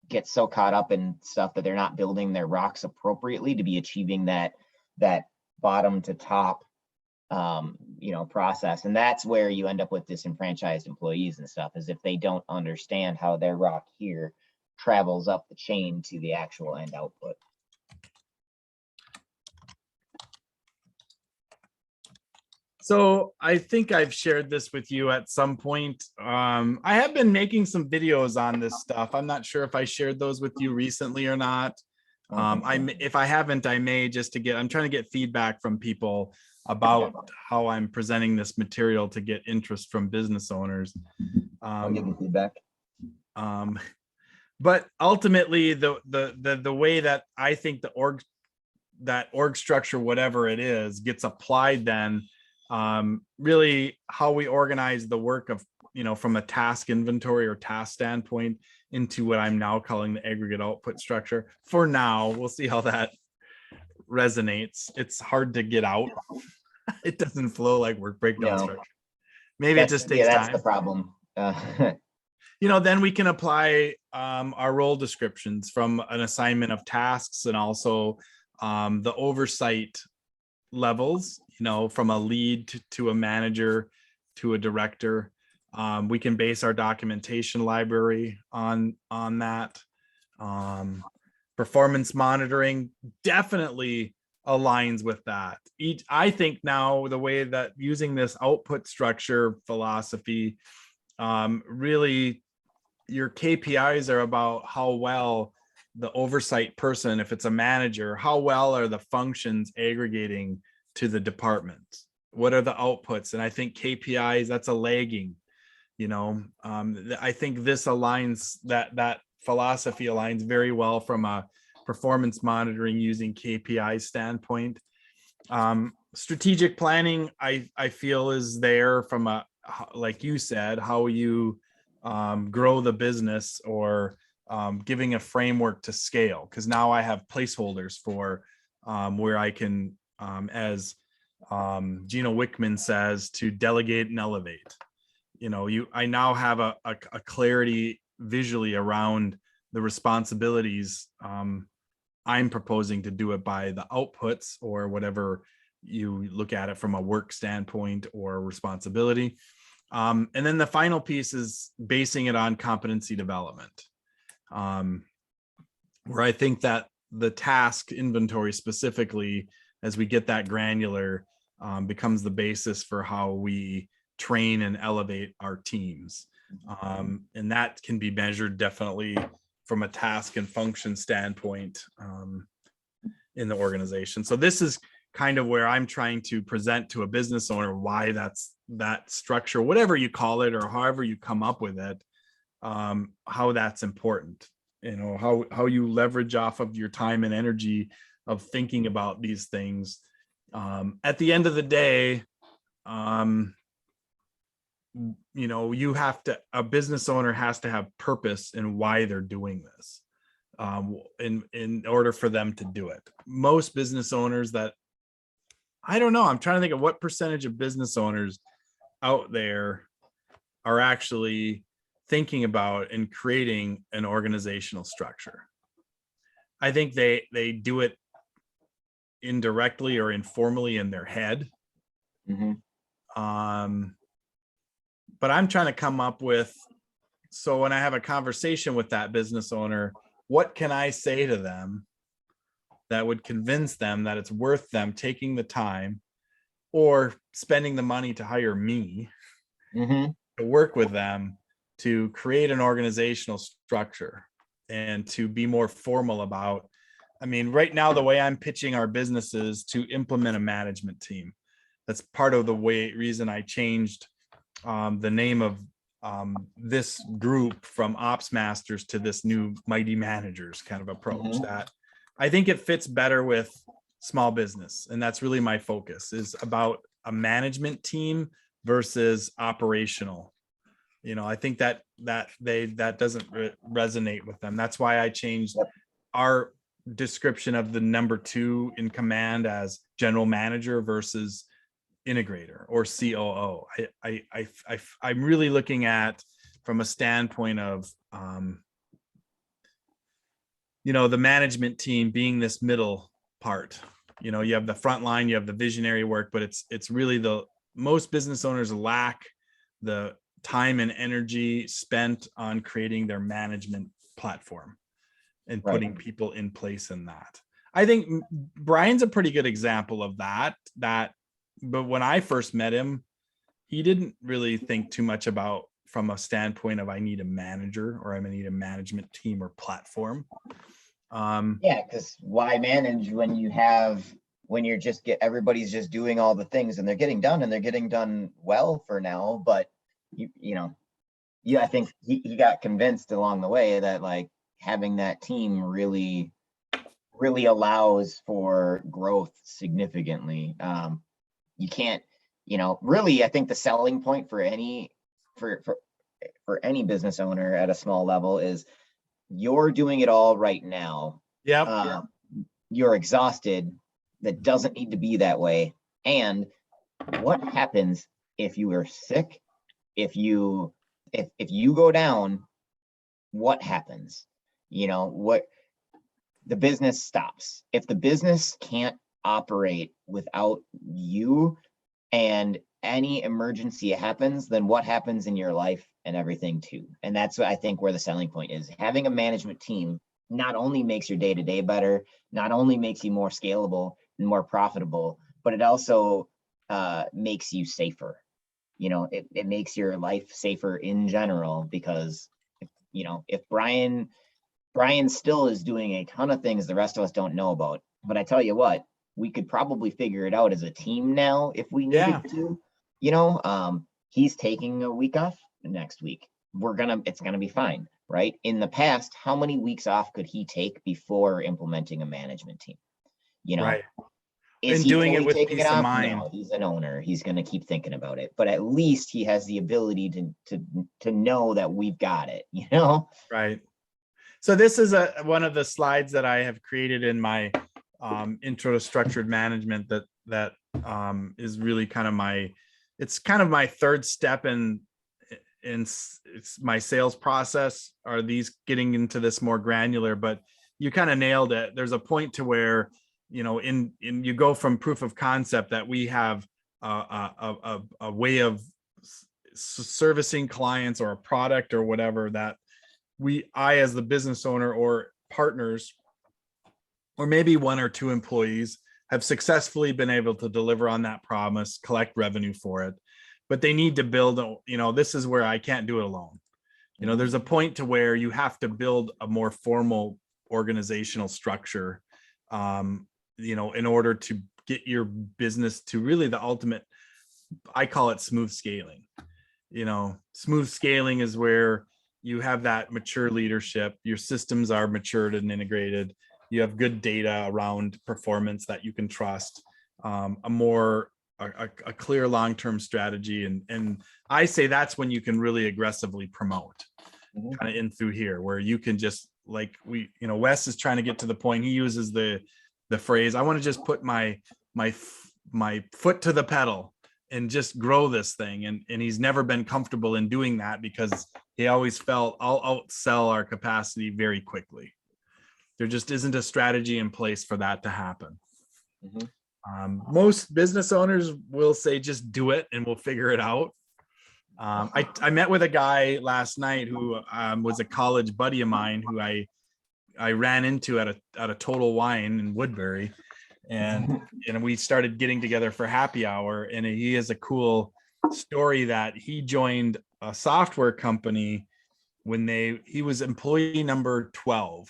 get so caught up in stuff that they're not building their rocks appropriately to be achieving that bottom to top process. And that's where you end up with disenfranchised employees and stuff, is if they don't understand how their rock here travels up the chain to the actual end output. So I think I've shared this with you at some point. I have been making some videos on this stuff. I'm not sure if I shared those with you recently or not. If I haven't, I may, I'm trying to get feedback from people about how I'm presenting this material to get interest from business owners. I'll give you feedback. But ultimately, the way that I think that org structure, whatever it is, gets applied then, really how we organize the work of, from a task inventory or task standpoint into what I'm now calling the aggregate output structure. For now, we'll see how that resonates. It's hard to get out. It doesn't flow like work breakdown structure. Maybe it just takes time. That's the problem. Then we can apply our role descriptions from an assignment of tasks, and also the oversight levels, from a lead to a manager to a director. We can base our documentation library on that. Performance monitoring definitely aligns with that. I think now the way that using this output structure philosophy, really your KPIs are about how well the oversight person, if it's a manager, how well are the functions aggregating to the department? What are the outputs? And I think KPIs, that's a lagging, I think this aligns, that philosophy aligns very well from a performance monitoring using KPI standpoint. Strategic planning, I feel, is there from like you said, how you grow the business, or giving a framework to scale. Because now I have placeholders for where I can, as Gino Wickman says, to delegate and elevate. I now have a clarity visually around the responsibilities. I'm proposing to do it by the outputs, or whatever you look at it from a work standpoint or responsibility. And then the final piece is basing it on competency development, where I think that the task inventory specifically, as we get that granular, becomes the basis for how we train and elevate our teams. And that can be measured definitely from a task and function standpoint in the organization. So this is kind of where I'm trying to present to a business owner why that structure, whatever you call it, or however you come up with it, how that's important. How you leverage off of your time and energy of thinking about these things. At the end of the day, a business owner has to have purpose in why they're doing this, in order for them to do it. Most business owners I don't know, I'm trying to think of what percentage of business owners out there are actually thinking about and creating an organizational structure. I think they do it indirectly or informally in their head. Mm-hmm. But I'm trying to come up with, so when I have a conversation with that business owner, what can I say to them that would convince them that it's worth them taking the time or spending the money to hire me to work with them to create an organizational structure and to be more formal about. Right now, the way I'm pitching our businesses to implement a management team. That's part of the reason I changed the name of this group from Ops Masters to this new Mighty Managers kind of approach. That I think it fits better with small business, and that's really my focus, is about a management team versus operational. I think that doesn't resonate with them. That's why I changed our description of the number 2 in command as general manager versus integrator or COO. I'm really looking at from a standpoint of, the management team being this middle part. You have the front line, you have the visionary work, but it's really most business owners lack the time and energy spent on creating their management platform and Right. putting people in place in that. I think Brian's a pretty good example of that, but when I first met him, he didn't really think too much about from a standpoint of I need a manager or I need a management team or platform. Yeah, because why manage when you're everybody's just doing all the things and they're getting done well for now, but I think he got convinced along the way that like having that team really allows for growth significantly. You can't, really, I think the selling point for any business owner at a small level is you're doing it all right now. Yeah. You're exhausted. That doesn't need to be that way. And what happens if you are sick? If you go down, what happens? The business stops. If the business can't operate without you and any emergency happens, then what happens in your life and everything too? And that's what I think where the selling point is. Having a management team not only makes your day-to-day better, not only makes you more scalable and more profitable, but it also makes you safer. It makes your life safer in general, because if Brian still is doing a ton of things the rest of us don't know about, but I tell you what, we could probably figure it out as a team now if we needed to. He's taking a week off next week. It's gonna be fine, right? In the past, how many weeks off could he take before implementing a management team? Right. Is And he doing it fully with taking peace it of off? mind. No, he's an owner. He's going to keep thinking about it, but at least he has the ability to know that we've got it, Right. So this is one of the slides that I have created in my intro to structured management that is really kind of my third step in it's my sales process. Are these getting into this more granular? But you kind of nailed it. There's a point to where in you go from proof of concept that we have a way of servicing clients or a product or whatever that I as the business owner or partners or maybe 1 or 2 employees have successfully been able to deliver on that promise, collect revenue for it, but they need to build, this is where I can't do it alone. There's a point to where you have to build a more formal organizational structure, in order to get your business to really the ultimate, I call it smooth scaling. Smooth scaling is where you have that mature leadership, your systems are matured and integrated, you have good data around performance that you can trust, a clear long-term strategy. And I say that's when you can really aggressively promote kind of in through here, where you can just like Wes is trying to get to the point. He uses the phrase, I want to just put my foot to the pedal and just grow this thing. And he's never been comfortable in doing that because he always felt I'll outsell our capacity very quickly. There just isn't a strategy in place for that to happen. Most business owners will say, just do it and we'll figure it out. I met with a guy last night who was a college buddy of mine who I ran into at a Total Wine in Woodbury, and we started getting together for happy hour. And he has a cool story that he joined a software company when he was employee number 12,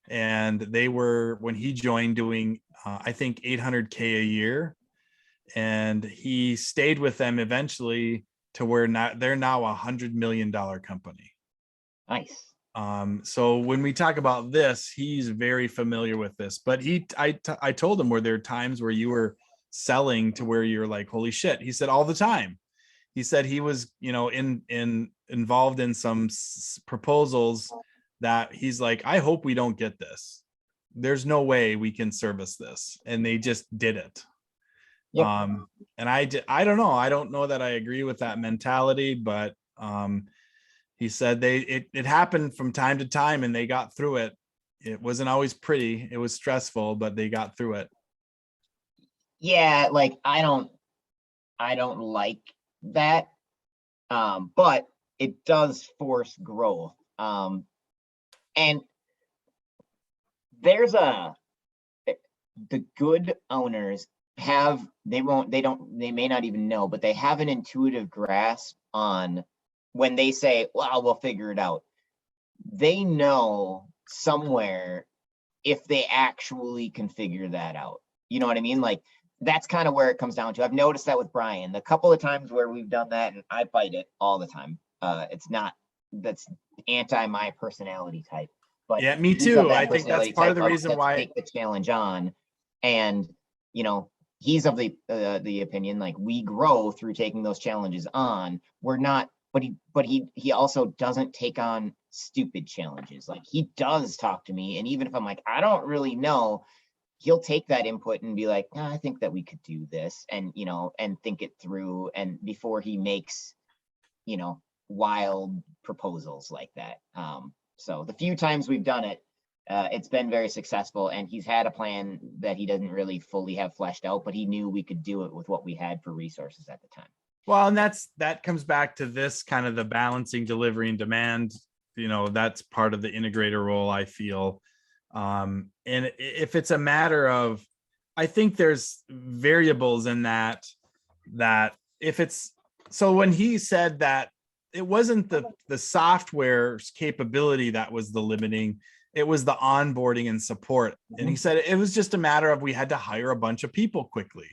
and they were, when he joined, doing I think $800K a year, and he stayed with them eventually to where they're now $100 million company. Nice. So when we talk about this, he's very familiar with this, but I told him, were there times where you were selling to where you're like, holy shit? He said, all the time. He said he was, involved in some proposals that he's like, I hope we don't get this. there's no way we can service this. And they just did it. Yep. And I don't know. I don't know that I agree with that mentality, but he said it happened from time to time and they got through it. It wasn't always pretty. It was stressful, but they got through it. Yeah, like I don't like that. But it does force growth. And there's the good owners they may not even know, but they have an intuitive grasp on when they say, well, we'll figure it out. They know somewhere if they actually can figure that out. You know what I mean? Like that's kind of where it comes down to. I've noticed that with Brian. The couple of times where we've done that, and I fight it all the time. That's anti my personality type. But yeah, me he's of too. that I think that's personality part of type the reason let's why take the challenge on. And you know, he's of the opinion like we grow through taking those challenges on. We're not, but he also doesn't take on stupid challenges. Like he does talk to me, and even if I'm like, I don't really know, he'll take that input and be like, I think that we could do this, and you know, and think it through, and before he makes, you know, wild proposals like that. So the few times we've done it, it's been very successful, and he's had a plan that he doesn't really fully have fleshed out, but he knew we could do it with what we had for resources at the time. Well, and that comes back to this kind of the balancing delivery and demand. You know, that's part of the integrator role, I feel. And if it's a matter of, I think there's variables in that if it's, so when he said that it wasn't the software's capability that was the limiting, it was the onboarding and support. And he said it was just a matter of we had to hire a bunch of people quickly,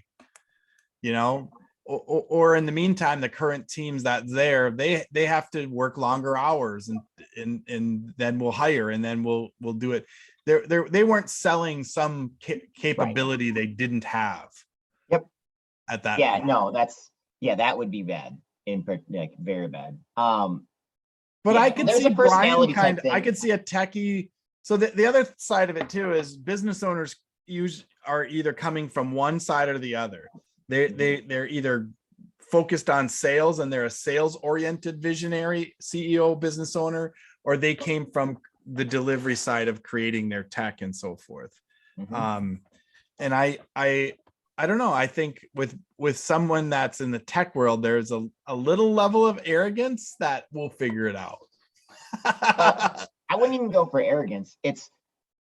you know, or in the meantime, the current teams that's there, they have to work longer hours and then we'll hire and then we'll do it. They weren't selling some capability they didn't have. Yep. At that yeah point. No, that would be bad, like very bad. But I could see Brian I could see a techie. So the other side of it too is business owners are either coming from one side or the other. They're either focused on sales and they're a sales oriented visionary CEO business owner, or they came from the delivery side of creating their tech and so forth. And I don't know. I think with someone that's in the tech world, there's a little level of arrogance that we'll figure it out. I wouldn't even go for arrogance. It's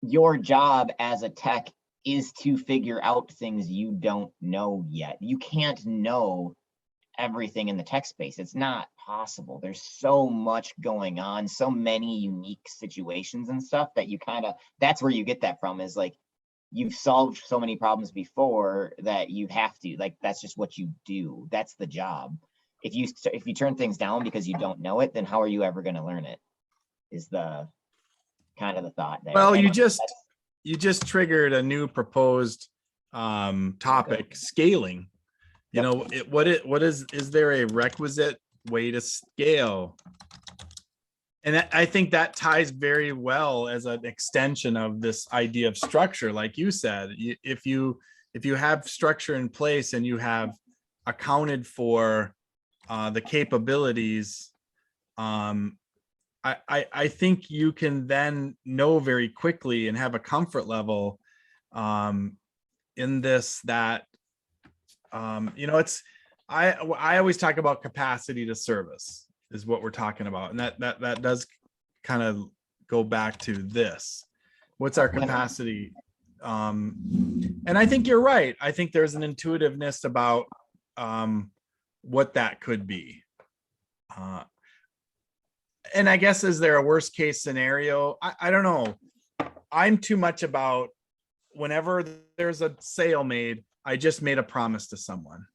your job as a tech is to figure out things you don't know yet. You can't know everything in the tech space. It's not possible. There's so much going on, so many unique situations and stuff that you that's where you get that from, is like you've solved so many problems before that you have to, like, that's just what you do. That's the job. If you turn things down because you don't know it, then how are you ever going to learn it, is the kind of the thought there. Well, you just triggered a new proposed topic, scaling. You know, what is there a requisite way to scale? And I think that ties very well as an extension of this idea of structure. Like you said, if you have structure in place and you have accounted for the capabilities, I think you can then know very quickly and have a comfort level in this that, you know, it's, I always talk about capacity to service is what we're talking about. And that does kind of go back to this. What's our capacity? And I think you're right. I think there's an intuitiveness about what that could be. And I guess, is there a worst case scenario? I don't know. I'm too much about whenever there's a sale made, I just made a promise to someone.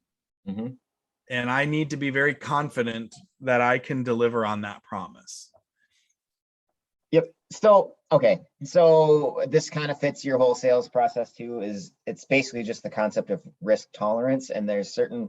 And I need to be very confident that I can deliver on that promise. Yep. So, okay. So this kind of fits your whole sales process too, is it's basically just the concept of risk tolerance. And there's certain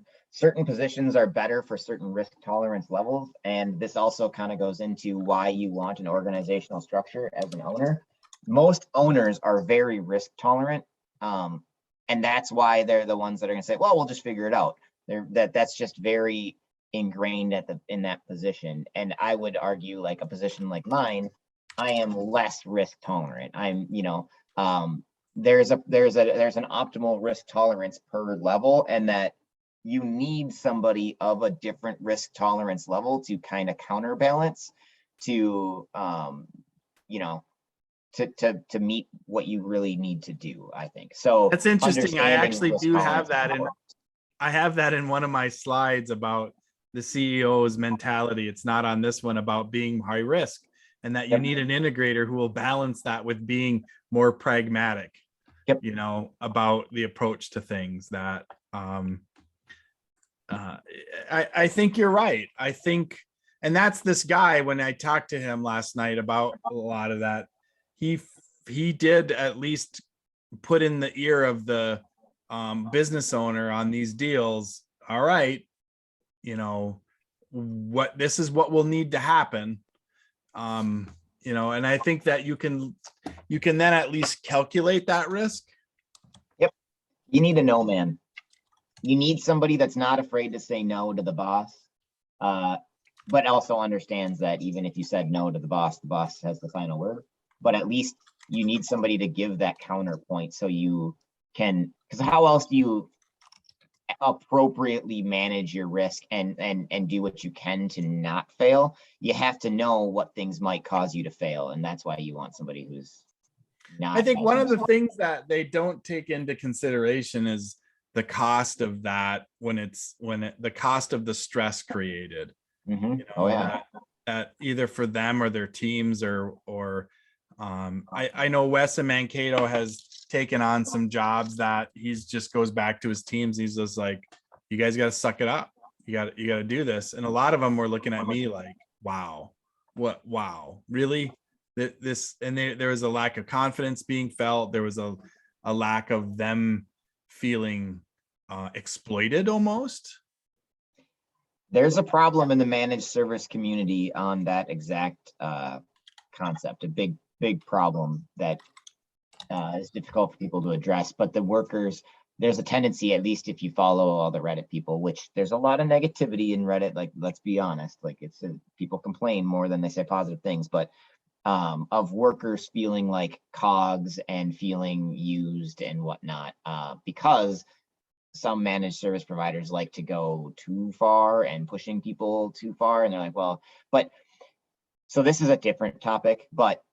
positions are better for certain risk tolerance levels. And this also kind of goes into why you want an organizational structure as an owner. most owners are very risk tolerant. And that's why they're the ones that are gonna say, well, we'll just figure it out. That's just very ingrained in that position. And I would argue like a position like mine, I am less risk tolerant. I'm, there's an optimal risk tolerance per level, and that you need somebody of a different risk tolerance level to kind of counterbalance to, to meet what you really need to do, I think. So That's interesting. I understanding actually risk do have tolerance is that in, important. I have that in one of my slides about the CEO's mentality. It's not on this one, about being high risk, and that you Yep. need an integrator who will balance that with being more pragmatic, Yep. about the approach to things. That I think you're right. I think, and that's this guy, when I talked to him last night about a lot of that, he did at least put in the ear of the business owner on these deals. All right, what, this is what will need to happen. And I think that you can then at least calculate that risk. Yep. You need a no man. You need somebody that's not afraid to say no to the boss, but also understands that even if you said no to the boss has the final word. But at least you need somebody to give that counterpoint, so you can, because how else do you appropriately manage your risk and do what you can to not fail? You have to know what things might cause you to fail, and that's why you want somebody who's not. I think one of the things that they don't take into consideration is the cost of that, the cost of the stress created. Oh yeah. That either for them or their teams, or I know Wes and Mankato has taken on some jobs that he's just goes back to his teams. He's just like, you guys got to suck it up. You got to do this. And a lot of them were looking at me like, wow, wow, really? This, and there was a lack of confidence being felt. There was a lack of them feeling exploited almost. There's a problem in the managed service community on that exact concept, a big problem that is difficult for people to address. But the workers, there's a tendency, at least if you follow all the Reddit people, which there's a lot of negativity in Reddit, like, let's be honest, like people complain more than they say positive things, but of workers feeling like cogs and feeling used and whatnot, because some managed service providers like to go too far and pushing people too far. And they're like, well, but so this is a different topic, but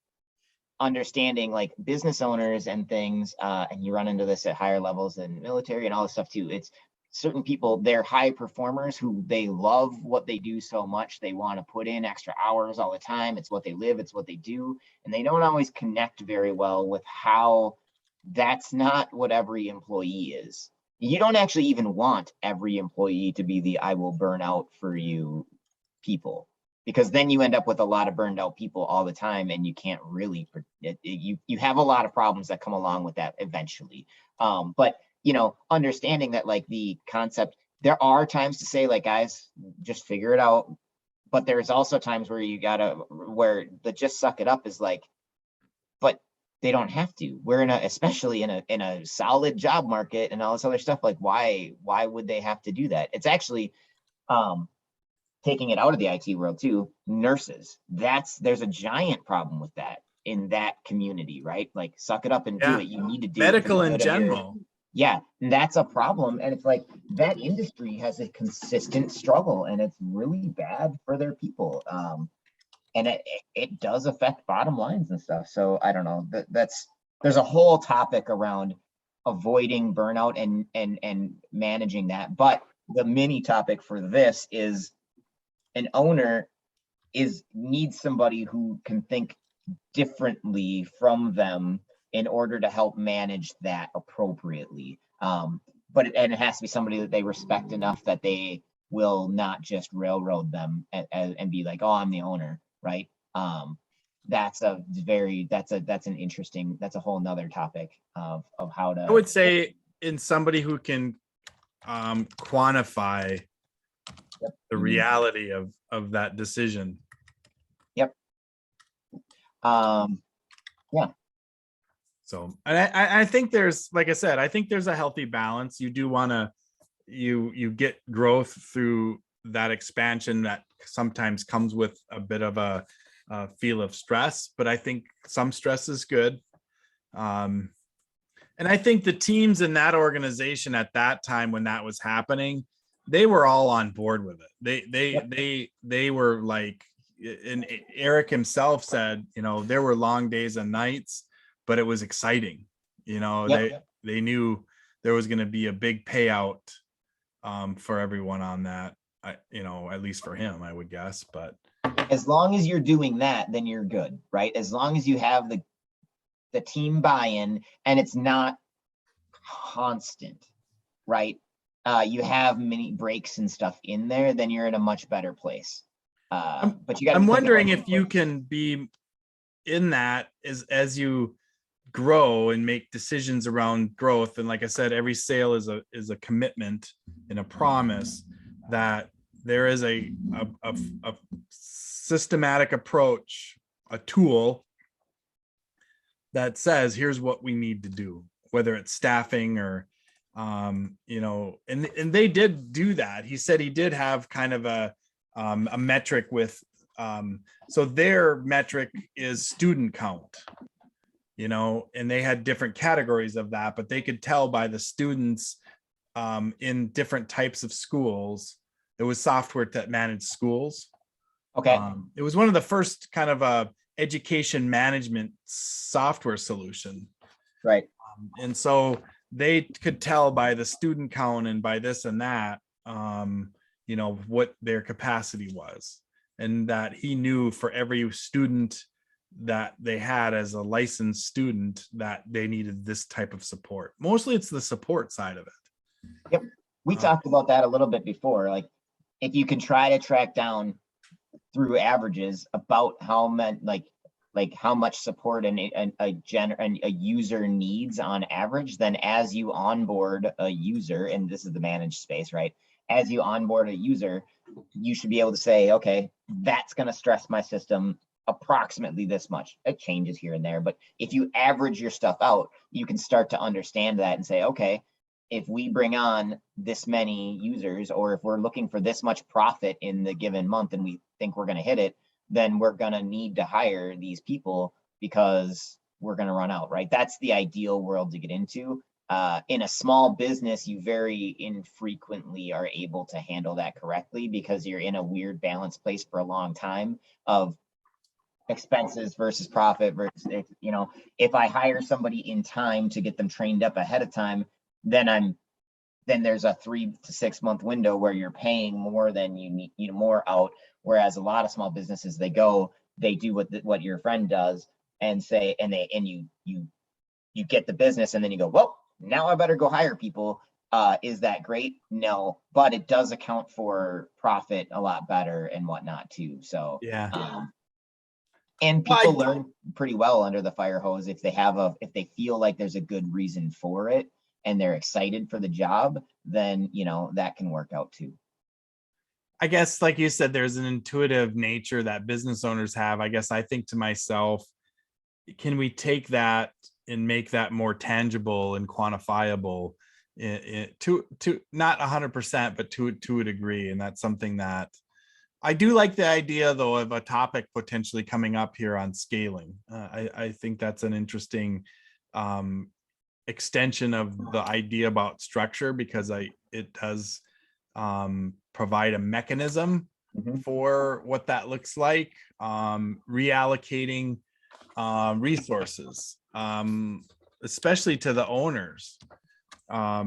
understanding like business owners and things, and you run into this at higher levels in military and all this stuff too. It's certain people, they're high performers who they love what they do so much. They want to put in extra hours all the time. It's what they live, it's what they do. And they don't always connect very well with how that's not what every employee is. You don't actually even want every employee to be the I will burn out for you people, because then you end up with a lot of burned out people all the time, and you can't really, you have a lot of problems that come along with that eventually. But understanding that, like, the concept, there are times to say, like, guys, just figure it out. But there's also times where where the just suck it up is like, but they don't have to. We're especially in a solid job market and all this other stuff. Like, why would they have to do that? It's actually, taking it out of the IT world too, nurses. There's a giant problem with that in that community, right? Like, suck it up and do it. You need to do medical in general. Yeah, and that's a problem. And it's like, that industry has a consistent struggle, and it's really bad for their people. And it does affect bottom lines and stuff. So I don't know, there's a whole topic around avoiding burnout and managing that. But the mini topic for this is, an owner needs somebody who can think differently from them in order to help manage that appropriately. But it has to be somebody that they respect enough that they will not just railroad them and be like, oh, I'm the owner, right? That's an interesting, that's a whole nother topic of how to. I would say, in somebody who can quantify the reality of that decision. Yep. Yeah. So, and I think there's, like I said, I think there's a healthy balance. You do want to, you get growth through that expansion that sometimes comes with a bit of a feel of stress, but I think some stress is good. And I think the teams in that organization at that time when that was happening, they were all on board with it. They were like, and Eric himself said, there were long days and nights, but it was exciting. They knew there was going to be a big payout for everyone on that. At least for him, I would guess. But as long as you're doing that, then you're good, right? As long as you have the team buy-in and it's not constant, right? You have mini breaks and stuff in there, then you're in a much better place. But you got. I'm wondering if you can be in that as you grow and make decisions around growth. And like I said, every sale is a commitment and a promise that there is a systematic approach, a tool that says, here's what we need to do, whether it's staffing or, and they did do that. He said he did have kind of a metric with, so their metric is student count, and they had different categories of that, but they could tell by the students in different types of schools. It was software that managed schools. Okay. It was one of the first kind of education management software solution. Right. And so they could tell by the student count and by this and that, what their capacity was. And that he knew for every student that they had as a licensed student that they needed this type of support. Mostly it's the support side of it. Yep. We talked about that a little bit before. Like if you can try to track down through averages about how many, like how much support a user needs on average, then as you onboard a user, and this is the managed space, right? As you onboard a user, you should be able to say, okay, that's going to stress my system approximately this much. It changes here and there, but if you average your stuff out, you can start to understand that and say, okay, if we bring on this many users, or if we're looking for this much profit in the given month and we think we're going to hit it, then we're going to need to hire these people because we're going to run out, right? That's the ideal world to get into. In a small business, you very infrequently are able to handle that correctly because you're in a weird balance place for a long time of expenses versus profit versus, if I hire somebody in time to get them trained up ahead of time, then there's a 3 to 6 month window where you're paying more than you need, more out. Whereas a lot of small businesses, they do what your friend does and say, and you get the business and then you go, well, now I better go hire people. Is that great? No, but it does account for profit a lot better and whatnot too. So yeah. And people learn pretty well under the fire hose if they feel like there's a good reason for it and they're excited for the job, then that can work out too. I guess, like you said, there's an intuitive nature that business owners have. I guess I think to myself, can we take that and make that more tangible and quantifiable to not 100%, but to a degree? And that's something that I do like the idea, though, of a topic potentially coming up here on scaling. I think that's an interesting extension of the idea about structure, because it does provide a mechanism for what that looks like, reallocating resources, especially to the owners. I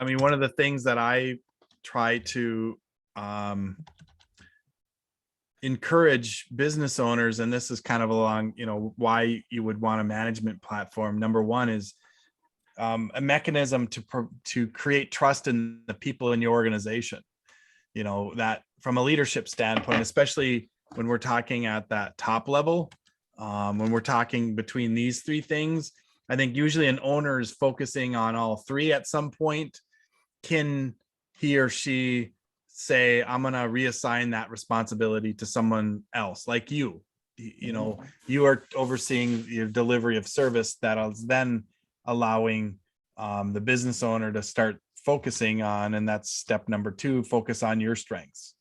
mean, one of the things that I try to encourage business owners, and this is kind of along, why you would want a management platform. Number one is a mechanism to create trust in the people in your organization. That from a leadership standpoint, especially when we're talking at that top level, when we're talking between these three things, I think usually an owner is focusing on all three at some point. Can he or she say, I'm going to reassign that responsibility to someone else like you, you know, you are overseeing your delivery of service that is then allowing the business owner to start focusing on, and that's step number 2, focus on your strengths.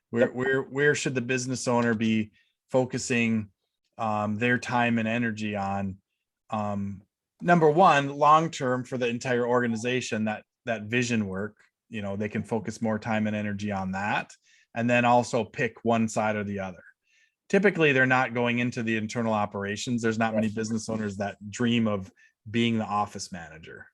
Where should the business owner be focusing their time and energy on? Number 1, long term for the entire organization, that vision work, you know, they can focus more time and energy on that, and then also pick one side or the other. Typically they're not going into the internal operations. There's not many business owners that dream of being the office manager.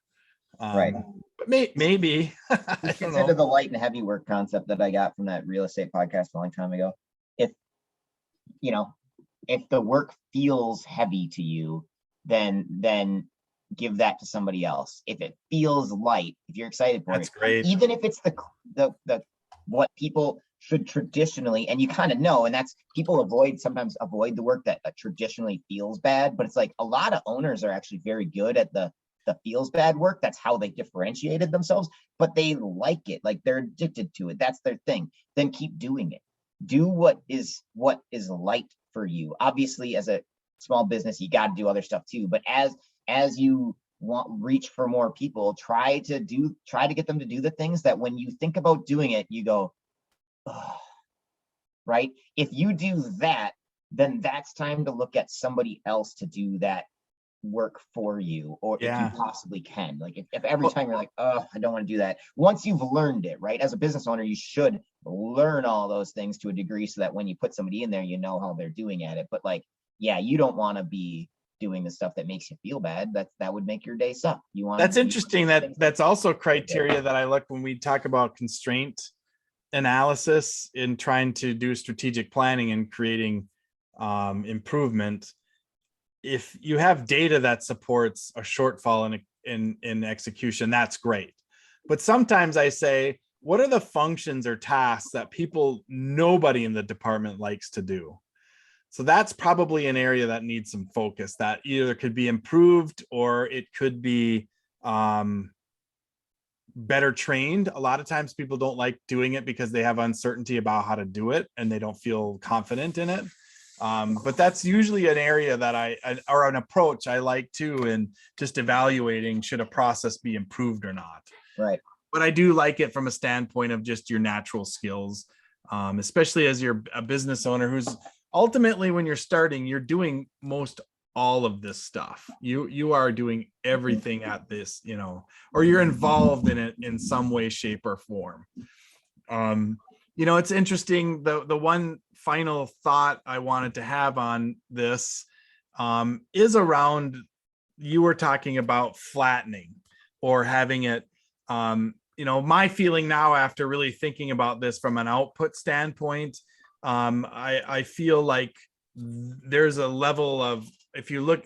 Right. But maybe I don't Consider know. the light and heavy work concept that I got from that real estate podcast a long time ago. If, you know, if the work feels heavy to you, then give that to somebody else. If it feels light, if you're excited for That's it, great. even if it's the what people should traditionally, and you kind of know, and that's people sometimes avoid the work that traditionally feels bad, but it's like a lot of owners are actually very good at the feels bad work. That's how they differentiated themselves, but they like it, like they're addicted to it. That's their thing. Then keep doing it. Do what is light for you. Obviously, as a small business, you got to do other stuff too, but as you reach for more people, try to get them to do the things that when you think about doing it, you go, oh, right? If you do that, then that's time to look at somebody else to do that work for you, or if you possibly can. Like if every time you're like, oh, I don't want to do that. Once you've learned it, right? As a business owner, you should learn all those things to a degree so that when you put somebody in there, you know how they're doing at it. But like, yeah, you don't want to be doing the stuff that makes you feel bad. That would make your day suck. You want That's interesting. That's also criteria that I look when we talk about constraint analysis in trying to do strategic planning and creating improvement. If you have data that supports a shortfall in execution, that's great. But sometimes I say, what are the functions or tasks that nobody in the department likes to do? So that's probably an area that needs some focus, that either could be improved or it could be better trained. A lot of times people don't like doing it because they have uncertainty about how to do it and they don't feel confident in it. But that's usually an area that or an approach I like too, in just evaluating, should a process be improved or not? Right. But I do like it from a standpoint of just your natural skills, especially as you're a business owner who's ultimately, when you're starting, you're doing most all of this stuff. You are doing everything at this, you know, or you're involved in it in some way, shape, or form. You know, it's interesting. The one final thought I wanted to have on this is around, you were talking about flattening or having it, you know, my feeling now after really thinking about this from an output standpoint, I feel like there's a level of, if you look,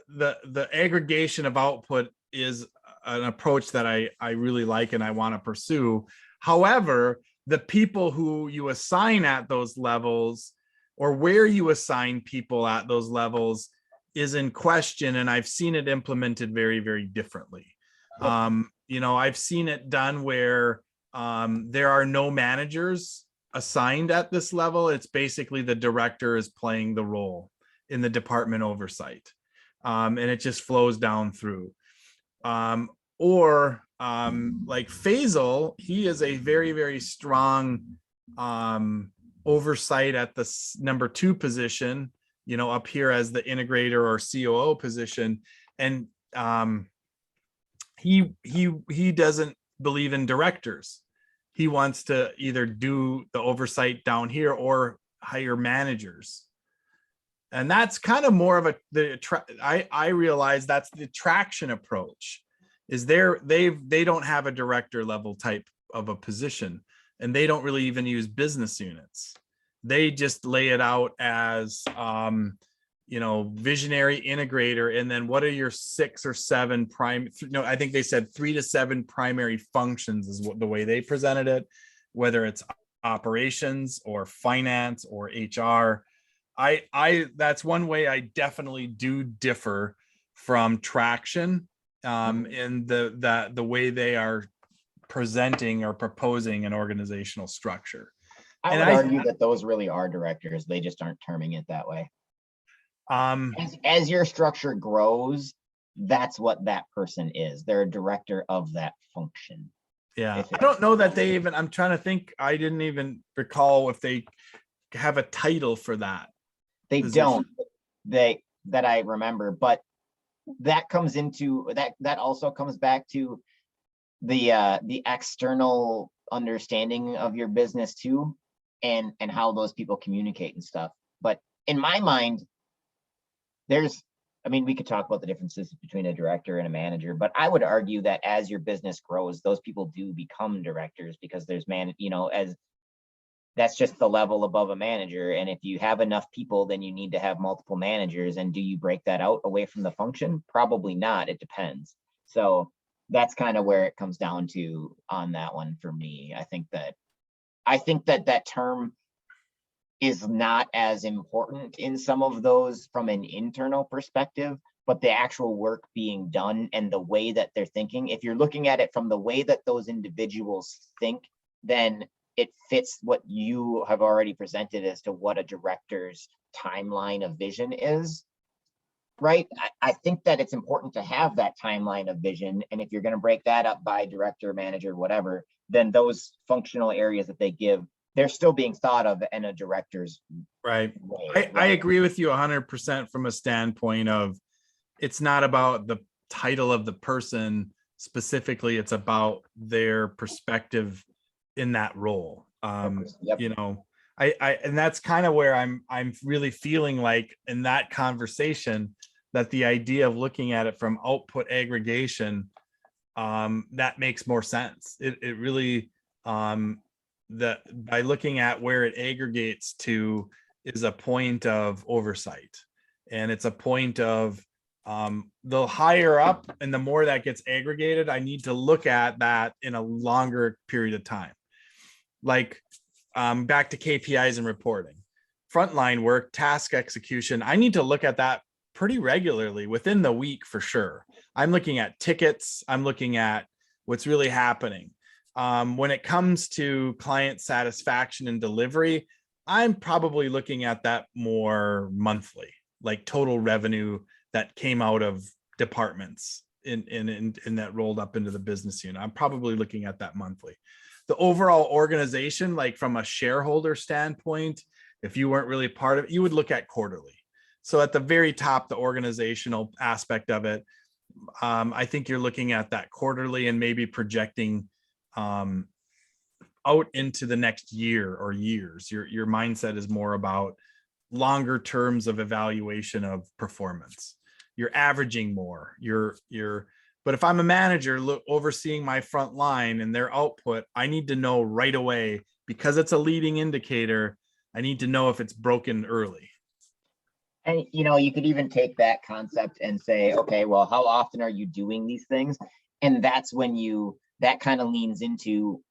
the aggregation of output is an approach that I really like and I want to pursue. However, the people who you assign at those levels, or where you assign people at those levels, is in question, and I've seen it implemented very, very differently. You know, I've seen it done where there are no managers assigned at this level. It's basically the director is playing the role in the department oversight, and it just flows down through. Or like Faisal, he is a very, very strong oversight at the number 2 position, you know, up here as the integrator or COO position. And he doesn't believe in directors. He wants to either do the oversight down here or hire managers. And that's kind of more of I realize that's the traction approach, is they don't have a director level type of a position, and they don't really even use business units. They just lay it out as you know, visionary integrator, and then what are your 6 or 7 I think they said 3 to 7 primary functions is what the way they presented it, whether it's operations or finance or HR. That's one way I definitely do differ from traction in the way they are presenting or proposing an organizational structure. I would argue that those really are directors. They just aren't terming it that way. As your structure grows, that's what that person is. They're a director of that function. Yeah, If I it- don't know that they even, I'm trying to think, I didn't even recall if they have a title for that They position. don't, that I remember, but that comes into that also comes back to the external understanding of your business too, and how those people communicate and stuff. But in my mind, I mean, we could talk about the differences between a director and a manager, but I would argue that as your business grows, those people do become directors, because there's as that's just the level above a manager. And if you have enough people, then you need to have multiple managers. And do you break that out away from the function? Probably not. It depends. So that's kind of where it comes down to on that one for me. I think that that term is not as important in some of those from an internal perspective, but the actual work being done and the way that they're thinking, if you're looking at it from the way that those individuals think, then it fits what you have already presented as to what a director's timeline of vision is, right? I think that it's important to have that timeline of vision. And if you're going to break that up by director, manager, whatever, then those functional areas that they give, they're still being thought of in a director's Right. way. I agree with you 100% from a standpoint of, it's not about the title of the person specifically, it's about their perspective in that role. Yep. You know, I and that's kind of where I'm really feeling like in that conversation, that the idea of looking at it from output aggregation, that makes more sense. It really, that by looking at where it aggregates to is a point of oversight, and it's a point of, the higher up and the more that gets aggregated, I need to look at that in a longer period of time. Like, back to KPIs and reporting, frontline work, task execution, I need to look at that pretty regularly within the week for sure. I'm looking at tickets, I'm looking at what's really happening. When it comes to client satisfaction and delivery, I'm probably looking at that more monthly, like total revenue that came out of departments in that rolled up into the business unit. I'm probably looking at that monthly. The overall organization, like from a shareholder standpoint, if you weren't really part of it, you would look at quarterly. So at the very top, the organizational aspect of it, I think you're looking at that quarterly and maybe projecting out into the next year or years. Your mindset is more about longer terms of evaluation of performance. You're averaging more. But if I'm a manager overseeing my front line and their output, I need to know right away, because it's a leading indicator. I need to know if it's broken early. And you could even take that concept and say, okay, well, how often are you doing these things? And that's when that kind of leans into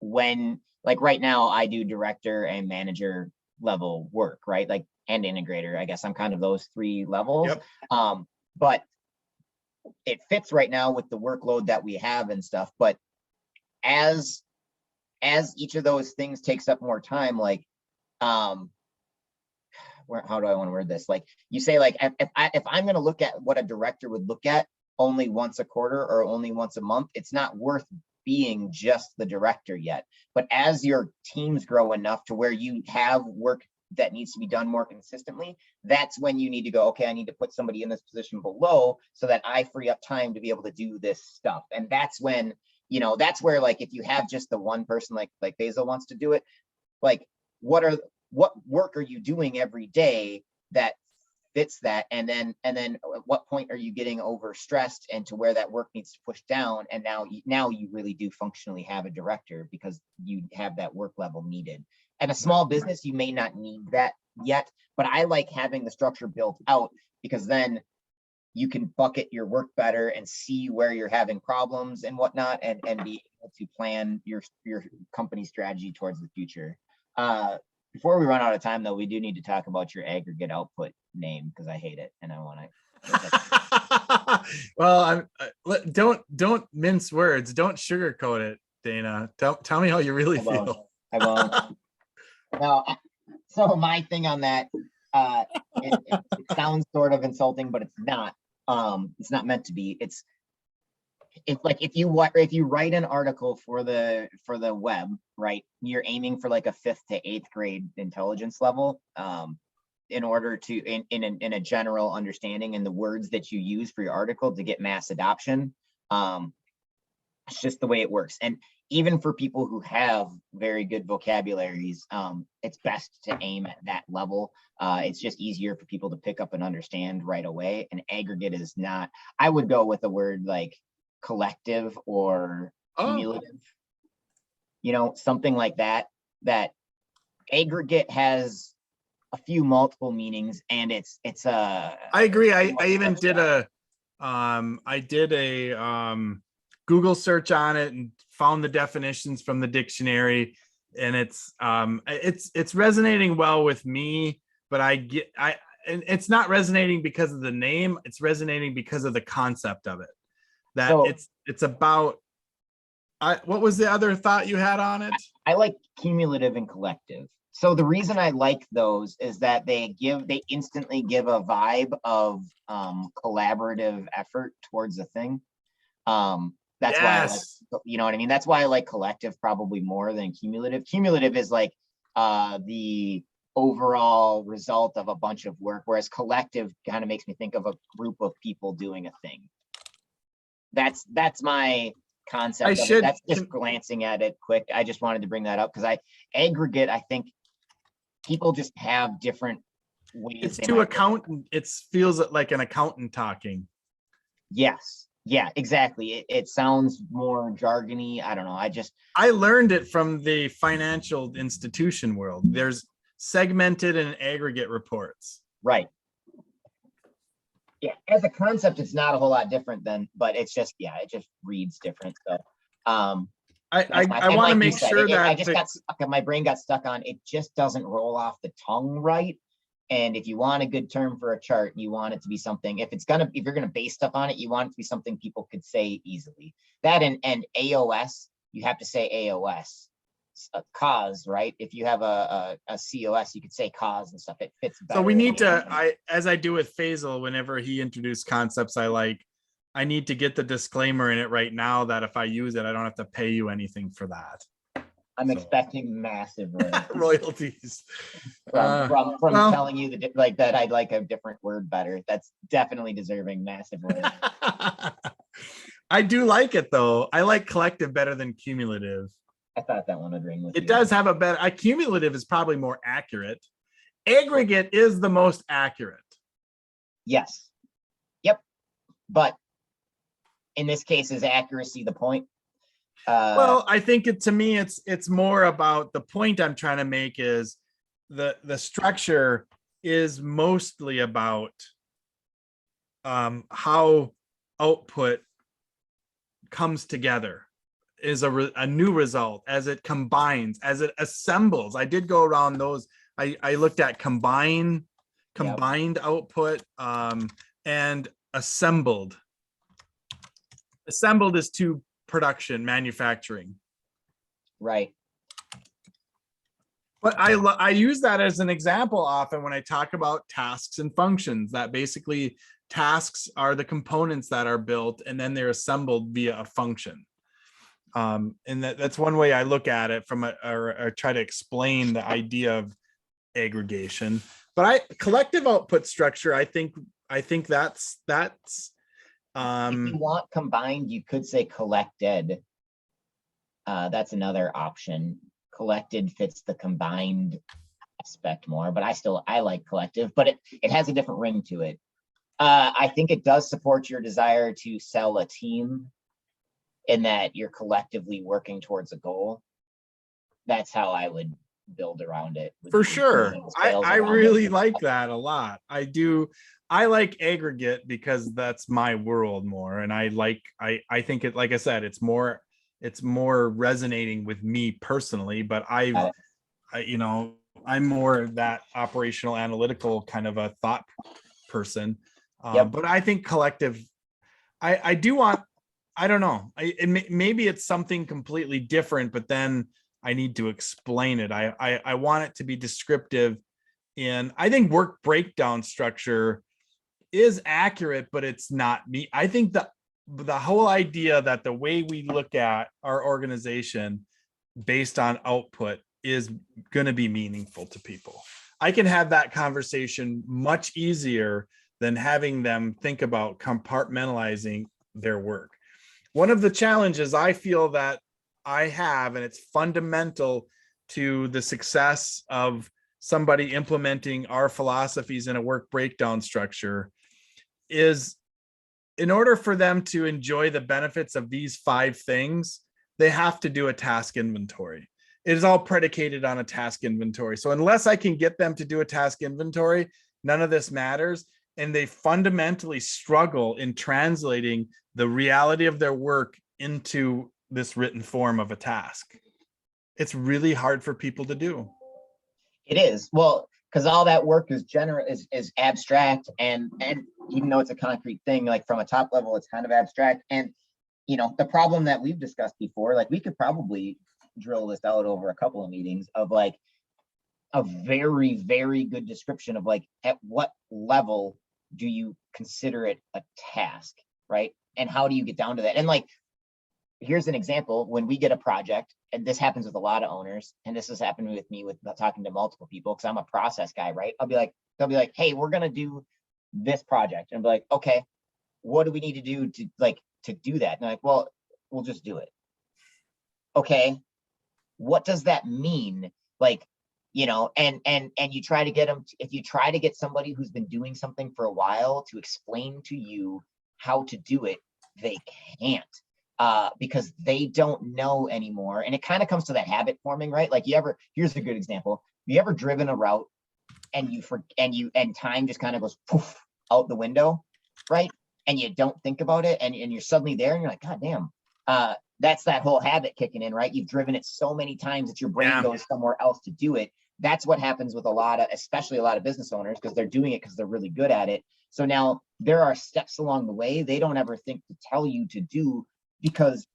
when, like right now, I do director and manager level work, right? Like, and integrator, I guess I'm kind of those three levels. Yep. But it fits right now with the workload that we have and stuff. But as each of those things takes up more time, like, how do I want to word this? Like, you say, like, if I'm going to look at what a director would look at only once a quarter or only once a month, it's not worth being just the director yet. But as your teams grow enough to where you have work that needs to be done more consistently, that's when you need to go, okay, I need to put somebody in this position below so that I free up time to be able to do this stuff. And that's when, that's where, like, if you have just the one person, like Basil wants to do it, like, what work are you doing every day that fits that? And then at what point are you getting overstressed and to where that work needs to push down? And now you really do functionally have a director, because you have that work level needed. And a small business, you may not need that yet, but I like having the structure built out, because then you can bucket your work better and see where you're having problems and whatnot, and be able to plan your company strategy towards the future. Before we run out of time, though, we do need to talk about your aggregate output name, because I hate it and I want to. Well, don't mince words. Don't sugarcoat it, Dana. Tell me how you really feel. I won't. Now, so my thing on that It sounds sort of insulting, but it's not meant to be. It's like if you write an article for the web, right, you're aiming for like a 5th to 8th grade intelligence level, in order to in a general understanding, and the words that you use for your article to get mass adoption. It's just the way it works. And even for people who have very good vocabularies, it's best to aim at that level. It's just easier for people to pick up and understand right away. And aggregate is not. I would go with a word like collective or cumulative, something like that. That aggregate has a few multiple meanings, and it's I agree. I even did a Google search on it and found the definitions from the dictionary, and it's resonating well with me, but it's not resonating because of the name, it's resonating because of the concept of it. That So- it's about what was the other thought you had on it? I like cumulative and collective. So the reason I like those is that they instantly give a vibe of collaborative effort towards a thing. That's why I like, Yes. you know what I mean? That's why I like collective probably more than cumulative. Cumulative is like the overall result of a bunch of work, whereas collective kind of makes me think of a group of people doing a thing. That's my concept of it. That's just glancing at it quick. I just wanted to bring that up because aggregate, I think people just have different ways. It's to accountant. It feels like an accountant talking. Yes. Yeah, exactly. It sounds more jargony. I don't know. I learned it from the financial institution world. There's segmented and aggregate reports. Right. Yeah, as a concept, it's not a whole lot different but it's just, it just reads different. So I want to make sure that I just got stuck, my brain got stuck on it. Just doesn't roll off the tongue right. And if you want a good term for a chart, you want it to be something, if you're gonna base stuff on it, you want it to be something people could say easily. That and AOS, you have to say AOS. Cause, right? If you have a COS, you could say cause and stuff. It fits better. So we need to, as I do with Faisal, whenever he introduced concepts I need to get the disclaimer in it right now that if I use it, I don't have to pay you anything for that. I'm expecting massive royalties from telling you that I'd like a different word better. That's definitely deserving massive royalties. I do like it though. I like collective better than cumulative. I thought that one would ring with you. It does have a better. Cumulative is probably more accurate. Aggregate is the most accurate. Yes. Yep. But in this case, is accuracy the point? Well, I think to me, it's more about the point I'm trying to make is the structure is mostly about how output comes together is a new result as it combines, as it assembles. I did go around those. I looked at combined output and assembled. Assembled is to production, manufacturing. Right. But I use that as an example often when I talk about tasks and functions, that basically tasks are the components that are built and then they're assembled via a function. And that's one way I look at it or try to explain the idea of aggregation. But collective output structure, I think that's if you want combined, you could say collected. That's another option. Collected fits the combined aspect more, but I like collective, but it has a different ring to it. I think it does support your desire to sell a team in that you're collectively working towards a goal. That's how I would build around it. For sure. I really like that a lot. I do. I like aggregate because that's my world more. And I think it, like I said, it's more resonating with me personally, but I'm more that operational analytical kind of a thought person. But I think collective, I do want, I don't know, maybe it's something completely different, but then I need to explain it. I want it to be descriptive And I think work breakdown structure is accurate, but it's not me. I think the whole idea that the way we look at our organization based on output is going to be meaningful to people. I can have that conversation much easier than having them think about compartmentalizing their work. One of the challenges I feel that I have, and it's fundamental to the success of somebody implementing our philosophies in a work breakdown structure, is in order for them to enjoy the benefits of these 5 things, they have to do a task inventory. It is all predicated on a task inventory. So unless I can get them to do a task inventory, none of this matters. And they fundamentally struggle in translating the reality of their work into this written form of a task. It's really hard for people to do. It is. Well, because all that work is general is abstract, and even though it's a concrete thing, like from a top level, it's kind of abstract. And the problem that we've discussed before, like we could probably drill this out over a couple of meetings of like a very, very good description of like at what level do you consider it a task, right? And how do you get down to that? And like, here's an example. When we get a project, and this happens with a lot of owners, and this has happened with me with talking to multiple people, because I'm a process guy, right? They'll be like, hey, we're gonna do this project. And I'll be like, okay, what do we need to do to do that? And they're like, well, we'll just do it. Okay, what does that mean? Like, and you try to get them, if you try to get somebody who's been doing something for a while to explain to you how to do it, they can't. Because they don't know anymore. And it kind of comes to that habit forming, right? Like here's a good example. You ever driven a route and time just kind of goes poof out the window, right? And you don't think about it, and you're suddenly there and you're like, God damn, that's that whole habit kicking in, right? You've driven it so many times that your brain goes somewhere else to do it. That's what happens with especially a lot of business owners, because they're doing it because they're really good at it. So now there are steps along the way they don't ever think to tell you to do, because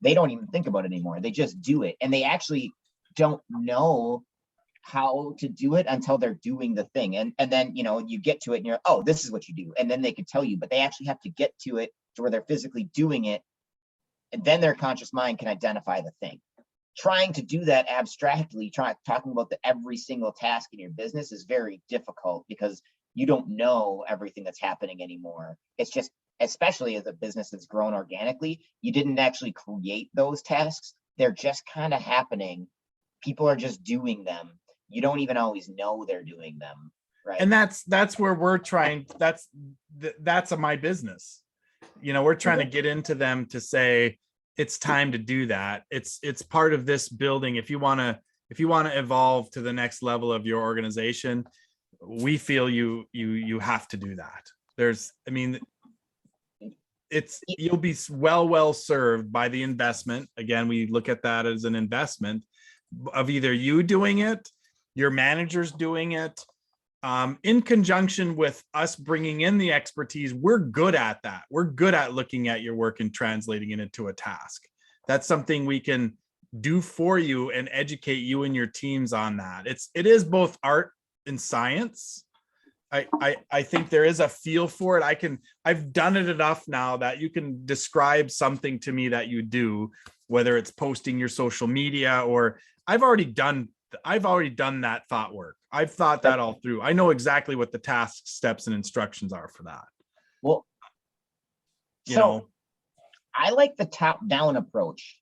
they don't even think about it anymore. They just do it. And they actually don't know how to do it until they're doing the thing. And then, you get to it and you're, oh, this is what you do. And then they can tell you, but they actually have to get to it to where they're physically doing it. And then their conscious mind can identify the thing. Trying to do that abstractly, talking about every single task in your business is very difficult, because you don't know everything that's happening anymore. It's just, especially as a business that's grown organically, you didn't actually create those tasks. They're just kind of happening. People are just doing them. You don't even always know they're doing them, right? And that's where we're trying. That's my business. We're trying to get into them to say it's time to do that. It's part of this building. If you want to evolve to the next level of your organization, we feel you have to do that. You'll be well served by the investment. Again, we look at that as an investment of either you doing it, your managers doing it, in conjunction with us bringing in the expertise. We're good at that. We're good at looking at your work and translating it into a task. That's something we can do for you and educate you and your teams on that. It is both art and science. I think there is a feel for it. I've done it enough now that you can describe something to me that you do, whether it's posting your social media, or I've already done that thought work. I've thought that all through. I know exactly what the task steps and instructions are for that. Well, I like the top down approach.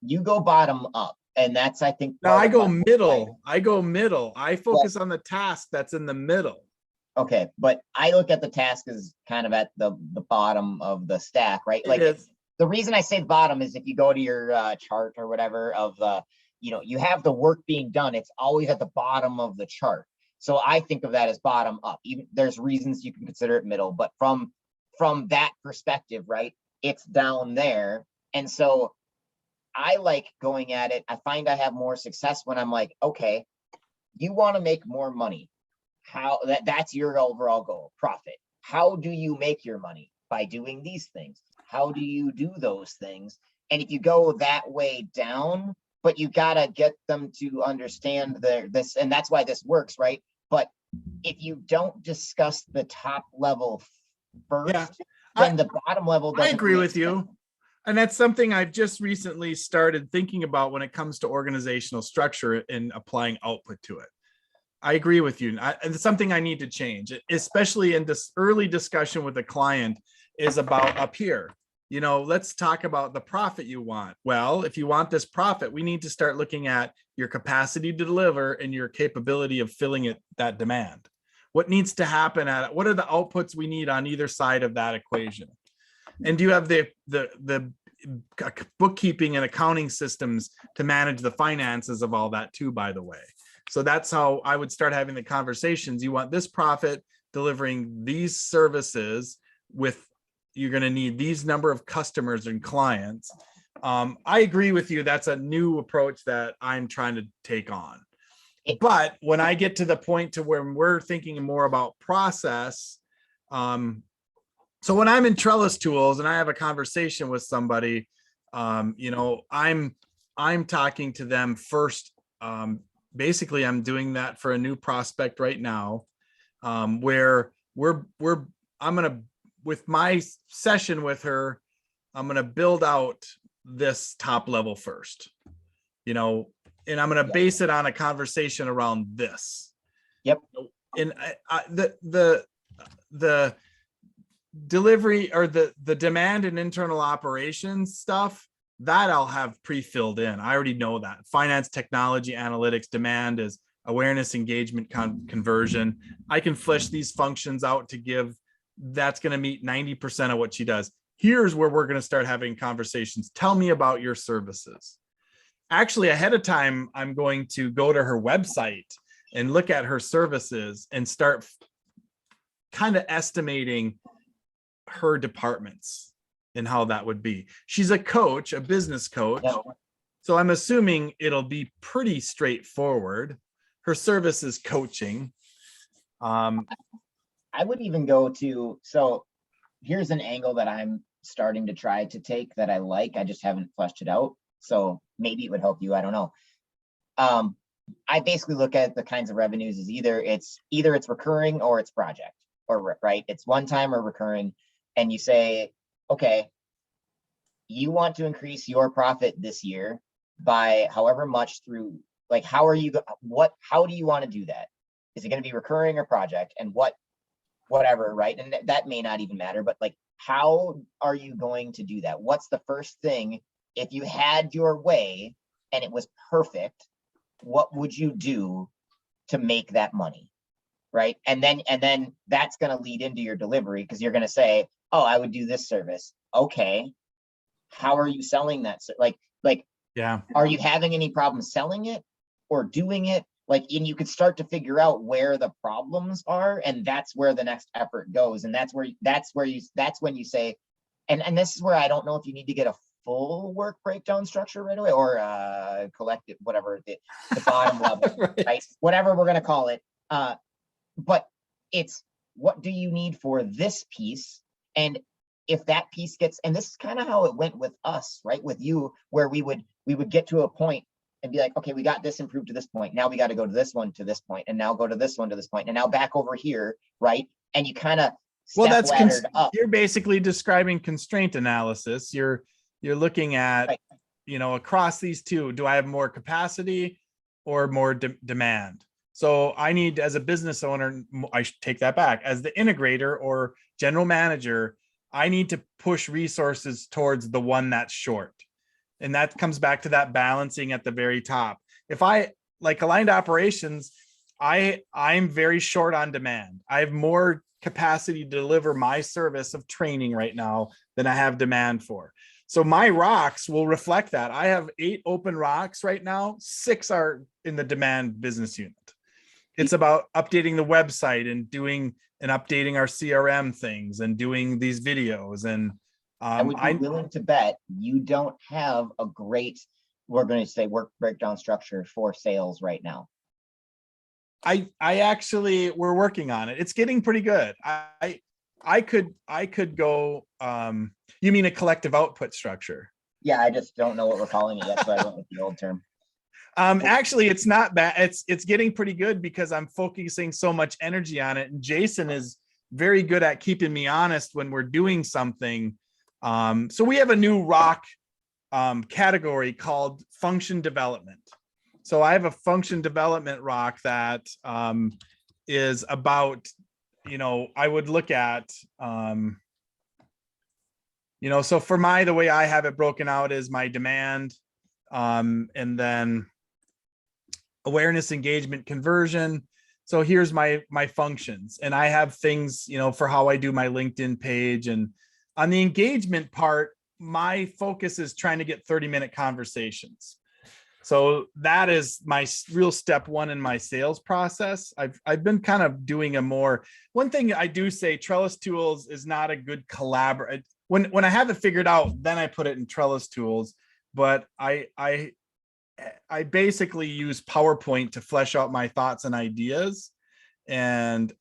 You go bottom up. And that's, I think. No, I go middle. I focus on the task that's in the middle. Okay, but I look at the task as kind of at the bottom of the stack, right? Like the reason I say the bottom is if you go to your chart or whatever of you have the work being done, it's always at the bottom of the chart. So I think of that as bottom up. Even there's reasons you can consider it middle, but from that perspective, right? It's down there. And so I like going at it. I find I have more success when I'm like, okay, you want to make more money. That's your overall goal, profit. How do you make your money? By doing these things. How do you do those things? And if you go that way down, but you got to get them to understand this, and that's why this works, right? but if you don't discuss the top level Yeah, first, I, then the bottom level I doesn't agree make with you. sense. And that's something I've just recently started thinking about when it comes to organizational structure and applying output to it. I agree with you. It's something I need to change, especially in this early discussion with the client is about up here. You know, let's talk about the profit you want. Well, if you want this profit, we need to start looking at your capacity to deliver and your capability of filling it, that demand. What needs to happen at, what are the outputs we need on either side of that equation? And do you have the bookkeeping and accounting systems to manage the finances of all that too, by the way? So that's how I would start having the conversations. You want this profit delivering these services with, you're going to need these number of customers and clients. I agree with you. That's a new approach that I'm trying to take on. But when I get to the point to where we're thinking more about process, so when I'm in Trellis tools and I have a conversation with somebody, you know, I'm talking to them first. Basically, I'm doing that for a new prospect right now, where I'm gonna, with my session with her, I'm gonna build out this top level first, you know, and I'm gonna base it on a conversation around this. Yep. And the delivery or the demand and internal operations stuff, that I'll have pre-filled in. I already know that. Finance, technology, analytics, demand is awareness, engagement, conversion. I can flesh these functions out to give, that's going to meet 90% of what she does. Here's where we're going to start having conversations. Tell me about your services. Actually, ahead of time, I'm going to go to her website and look at her services and start kind of estimating her departments and how that would be. She's a coach, a business coach. Yeah. So I'm assuming it'll be pretty straightforward. Her service is coaching. I would even go to, so here's an angle that I'm starting to try to take that I like. I just haven't fleshed it out. So maybe it would help you. I don't know. I basically look at the kinds of revenues as either it's recurring or it's project, or right. It's one time or recurring. And you say, okay, you want to increase your profit this year by however much through, like, how do you want to do that? Is it going to be recurring or project? And whatever, right? And that may not even matter, but like, how are you going to do that? What's the first thing, if you had your way and it was perfect, what would you do to make that money? Right. And then that's going to lead into your delivery, because you're going to say, oh, I would do this service. Okay. How are you selling that? Like, yeah. Are you having any problem selling it or doing it? Like, and you could start to figure out where the problems are, and that's where the next effort goes. And that's when you say, and this is where I don't know if you need to get a full work breakdown structure right away, or collective, whatever the bottom level, right? Whatever we're going to call it. But it's, what do you need for this piece? And if that piece gets, and this is kind of how it went with us, right? With you, where we would get to a point and be like, okay, we got this improved to this point. Now we got to go to this one to this point, and now go to this one to this point, and now back over here, right? And you kind of, well, that's you're basically describing constraint analysis. You're looking at, right, you know, across these two, do I have more capacity or more demand? So I need, as a business owner, I should take that back. As the integrator or general manager, I need to push resources towards the one that's short. And that comes back to that balancing at the very top. If I, like aligned operations, I'm very short on demand. I have more capacity to deliver my service of training right now than I have demand for. So my rocks will reflect that. I have 8 open rocks right now. 6 are in the demand business unit. It's about updating the website and updating our CRM things and doing these videos. And I would be willing to bet you don't have a great, we're going to say, work breakdown structure for sales right now. I actually, we're working on it. It's getting pretty good. I could go, you mean a collective output structure? Yeah, I just don't know what we're calling it yet, so I went with the old term. Actually, it's not bad. It's getting pretty good because I'm focusing so much energy on it. And Jason is very good at keeping me honest when we're doing something. So we have a new rock category called function development. So I have a function development rock that is about, I would look at, so for the way I have it broken out is my demand, and then awareness, engagement, conversion. So here's my functions, and I have things, for how I do my LinkedIn page. And on the engagement part, my focus is trying to get 30-minute conversations. So that is my real step one in my sales process. I've been kind of doing one thing I do say, Trellis Tools is not a good collaborate. When I have it figured out, then I put it in Trellis Tools. But I basically use PowerPoint to flesh out my thoughts and ideas. And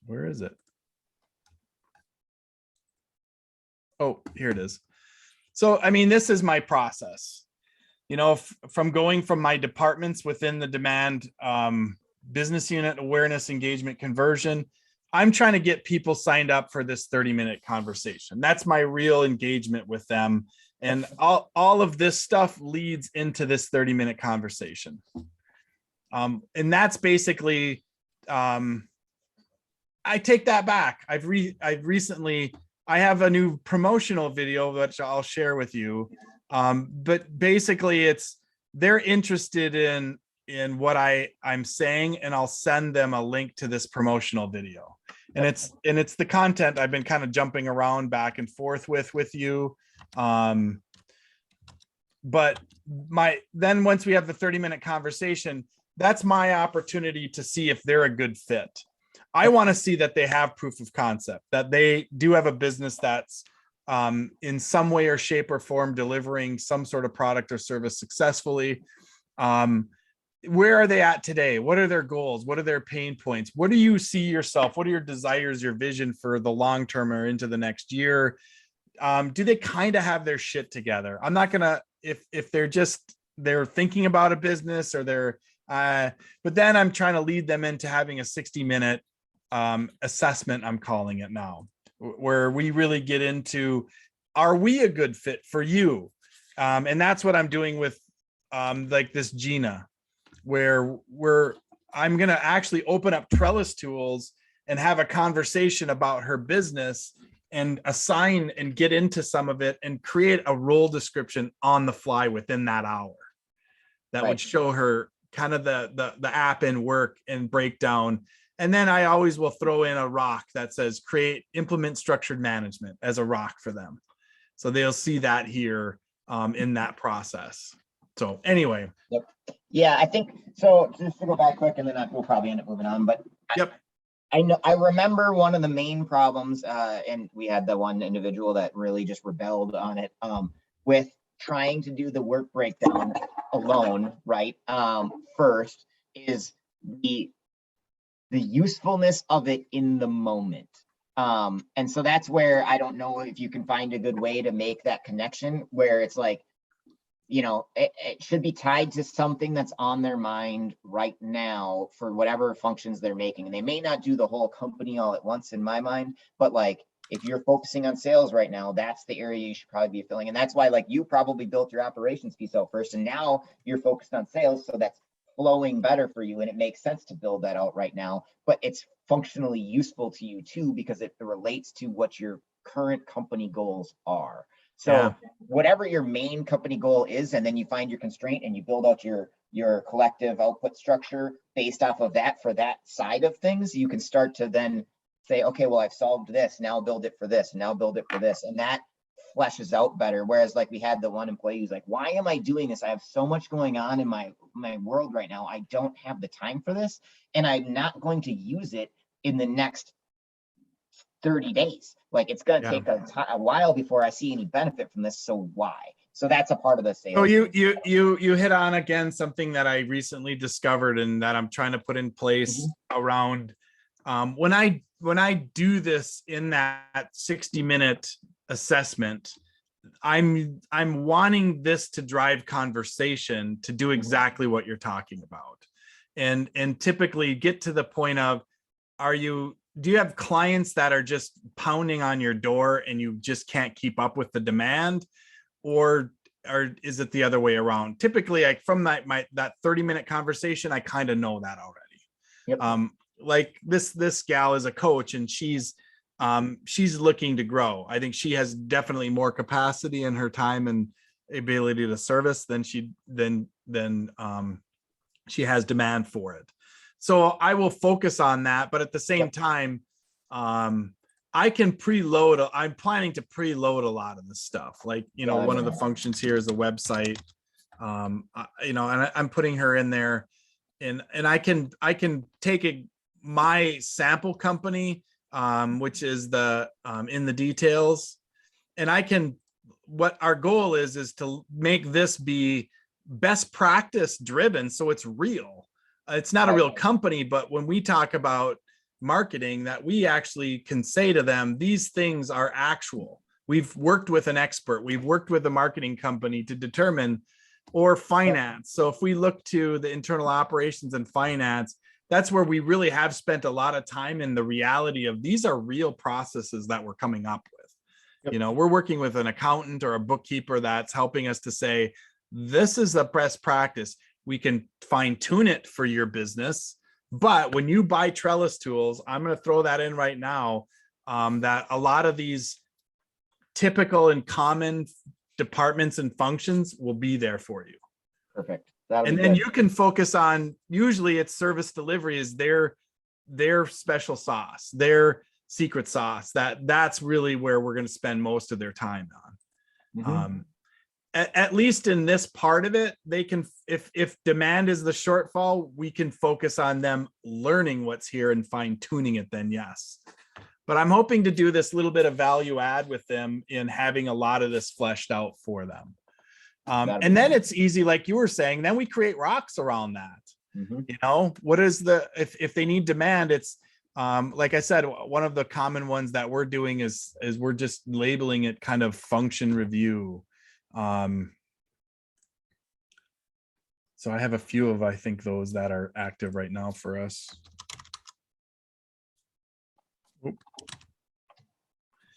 where is it? Oh, here it is. So, this is my process. From going from my departments within the demand business unit, awareness, engagement, conversion, I'm trying to get people signed up for this 30-minute conversation. That's my real engagement with them. And all of this stuff leads into this 30-minute conversation. And that's basically, I take that back. I've recently, I have a new promotional video, which I'll share with you. But basically they're interested in what I'm saying, and I'll send them a link to this promotional video. And it's the content I've been kind of jumping around back and forth with you. But then once we have the 30-minute conversation, that's my opportunity to see if they're a good fit. I want to see that they have proof of concept, that they do have a business that's in some way or shape or form delivering some sort of product or service successfully. Where are they at today? What are their goals? What are their pain points? What do you see yourself? What are your desires, your vision for the long term or into the next year? Do they kind of have their shit together? I'm not gonna, if they're thinking about a business or but then I'm trying to lead them into having a 60-minute assessment, I'm calling it now, where we really get into, are we a good fit for you? And that's what I'm doing with like this Gina, where I'm going to actually open up Trellis Tools and have a conversation about her business and assign and get into some of it and create a role description on the fly within that hour that would show her kind of the app and work and breakdown. And then I always will throw in a rock that says implement structured management as a rock for them. So they'll see that here in that process. So anyway. Yep. Yeah, I think so. Just to go back quick, and then we'll probably end up moving on. But yep. I remember one of the main problems, and we had the one individual that really just rebelled on it with trying to do the work breakdown alone, right? First is the usefulness of it in the moment. And so that's where I don't know if you can find a good way to make that connection where it's like, it should be tied to something that's on their mind right now for whatever functions they're making. And they may not do the whole company all at once in my mind, but like, if you're focusing on sales right now, that's the area you should probably be filling. And that's why, like, you probably built your operations piece out first, and now you're focused on sales. So that's flowing better for you. And it makes sense to build that out right now, but it's functionally useful to you too, because it relates to what your current company goals are. So whatever your main company goal is, and then you find your constraint and you build out your collective output structure based off of that for that side of things, you can start to then say, okay, well, I've solved this, now build it for this, and now build it for this. And that fleshes out better. Whereas like we had the one employee who's like, why am I doing this? I have so much going on in my world right now. I don't have the time for this. And I'm not going to use it in the next 30 days. Like, it's going to take a while before I see any benefit from this. So why? So that's a part of the sales. So you hit on again something that I recently discovered and that I'm trying to put in place around when I do this in that 60-minute assessment, I'm wanting this to drive conversation to do exactly what you're talking about. And typically get to the point of, do you have clients that are just pounding on your door and you just can't keep up with the demand? Or is it the other way around? Typically, like from that 30-minute conversation, I kind of know that already. Yep. Like this gal is a coach, and she's looking to grow. I think she has definitely more capacity in her time and ability to service than she has demand for it. So I will focus on that, but at the same time, I can preload. I'm planning to preload a lot of the stuff. Like, one of the functions here is a website. And I'm putting her in there, and I can take my sample company, which is the in the details, and what our goal is to make this be best practice driven, so it's real. It's not a real company, but when we talk about marketing, that we actually can say to them, these things are actual. We've worked with an expert, we've worked with a marketing company to determine, or finance. So if we look to the internal operations and finance, that's where we really have spent a lot of time in the reality of these are real processes that we're coming up with. Yep. We're working with an accountant or a bookkeeper that's helping us to say, this is the best practice. We can fine tune it for your business. But when you buy Trellis tools, I'm going to throw that in right now, that a lot of these typical and common departments and functions will be there for you. Perfect. And then you can focus on, usually it's service delivery is their special sauce, their secret sauce. That's really where we're going to spend most of their time on. At least in this part of it, they can, if demand is the shortfall, we can focus on them learning what's here and fine tuning it, then yes. But I'm hoping to do this little bit of value add with them in having a lot of this fleshed out for them. And then it's easy, like you were saying, then we create rocks around that. What is if they need demand, it's like I said, one of the common ones that we're doing is we're just labeling it kind of function review. So I have a few of, I think, those that are active right now for us.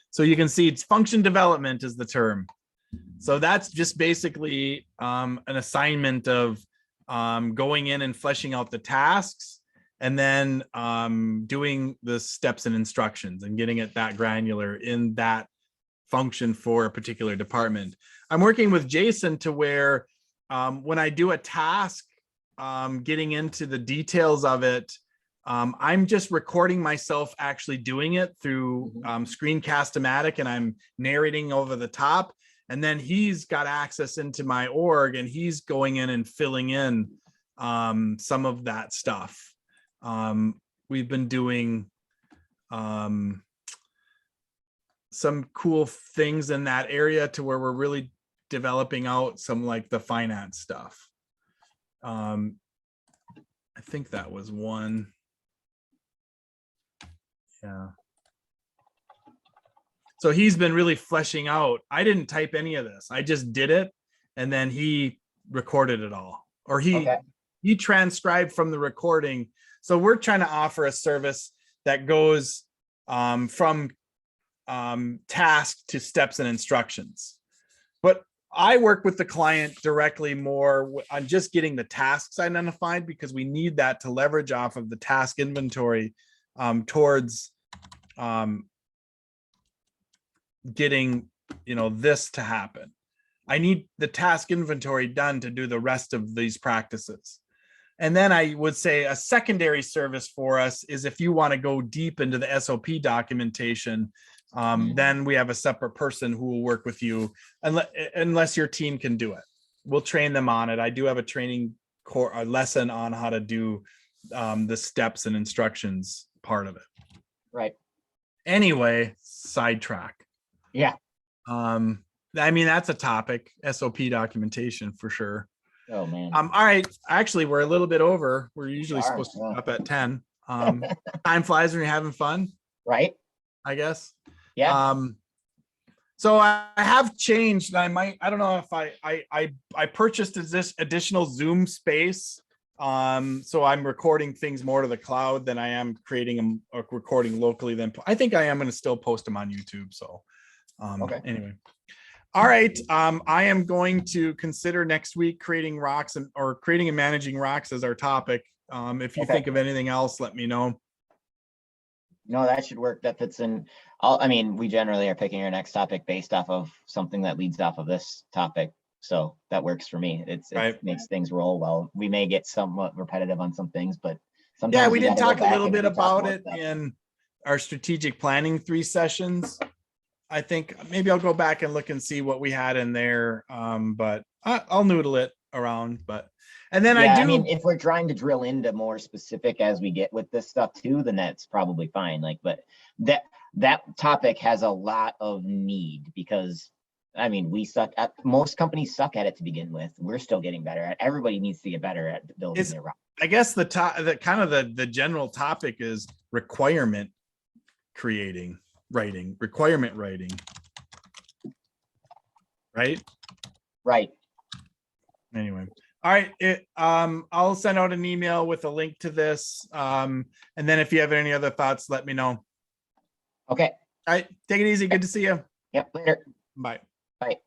So you can see it's function development is the term. So that's just basically an assignment of going in and fleshing out the tasks, and then doing the steps and instructions and getting it that granular in that function for a particular department. I'm working with Jason to where when I do a task, getting into the details of it, I'm just recording myself actually doing it through Screencast-O-Matic, and I'm narrating over the top. And then he's got access into my org, and he's going in and filling in some of that stuff. We've been doing some cool things in that area to where we're really developing out some like the finance stuff. I think that was one. Yeah. So he's been really fleshing out. I didn't type any of this. I just did it, and then he recorded it all, or he transcribed from the recording. So we're trying to offer a service that goes from task to steps and instructions. But I work with the client directly more on just getting the tasks identified, because we need that to leverage off of the task inventory towards getting this to happen. I need the task inventory done to do the rest of these practices. And then I would say a secondary service for us is if you want to go deep into the SOP documentation, then we have a separate person who will work with you unless your team can do it. We'll train them on it. I do have a training a lesson on how to do the steps and instructions part of it. Right. Anyway, sidetrack. Yeah. I mean, that's a topic, SOP documentation for sure. Oh man. All right. Actually, we're a little bit over. We're usually supposed to be up at 10. Time flies when you're having fun. Right. I guess. Yeah. So I have changed. I don't know if I purchased this additional Zoom space. So I'm recording things more to the cloud than I am creating them or recording locally. Then I think I am going to still post them on YouTube. So Okay. anyway. All right. I am going to consider next week creating rocks or creating and managing rocks as our topic. If you Okay. think of anything else, let me know. No, that should work. That fits in. I mean, we generally are picking our next topic based off of something that leads off of this topic. So that works for me. It Right. makes things roll well. We may get somewhat repetitive on some things, but Yeah, sometimes we you did gotta go talk a back little and bit re-talk about about it stuff. in our strategic planning 3 sessions. I think maybe I'll go back and look and see what we had in there. But I'll noodle it around. And then Yeah, I I mean, do. if we're trying to drill into more specific as we get with this stuff too, then that's probably fine. Like, but that topic has a lot of need because I mean, most companies suck at it to begin with. We're still getting better at. Everybody needs to get better at building Is their rock. I guess the kind of the general topic is requirement writing, requirement writing. Right. Right. Anyway. All right. I'll send out an email with a link to this. And then if you have any other thoughts, let me know. Okay. All right. Take it easy. Good to see you. Yep. Later. Bye. Bye.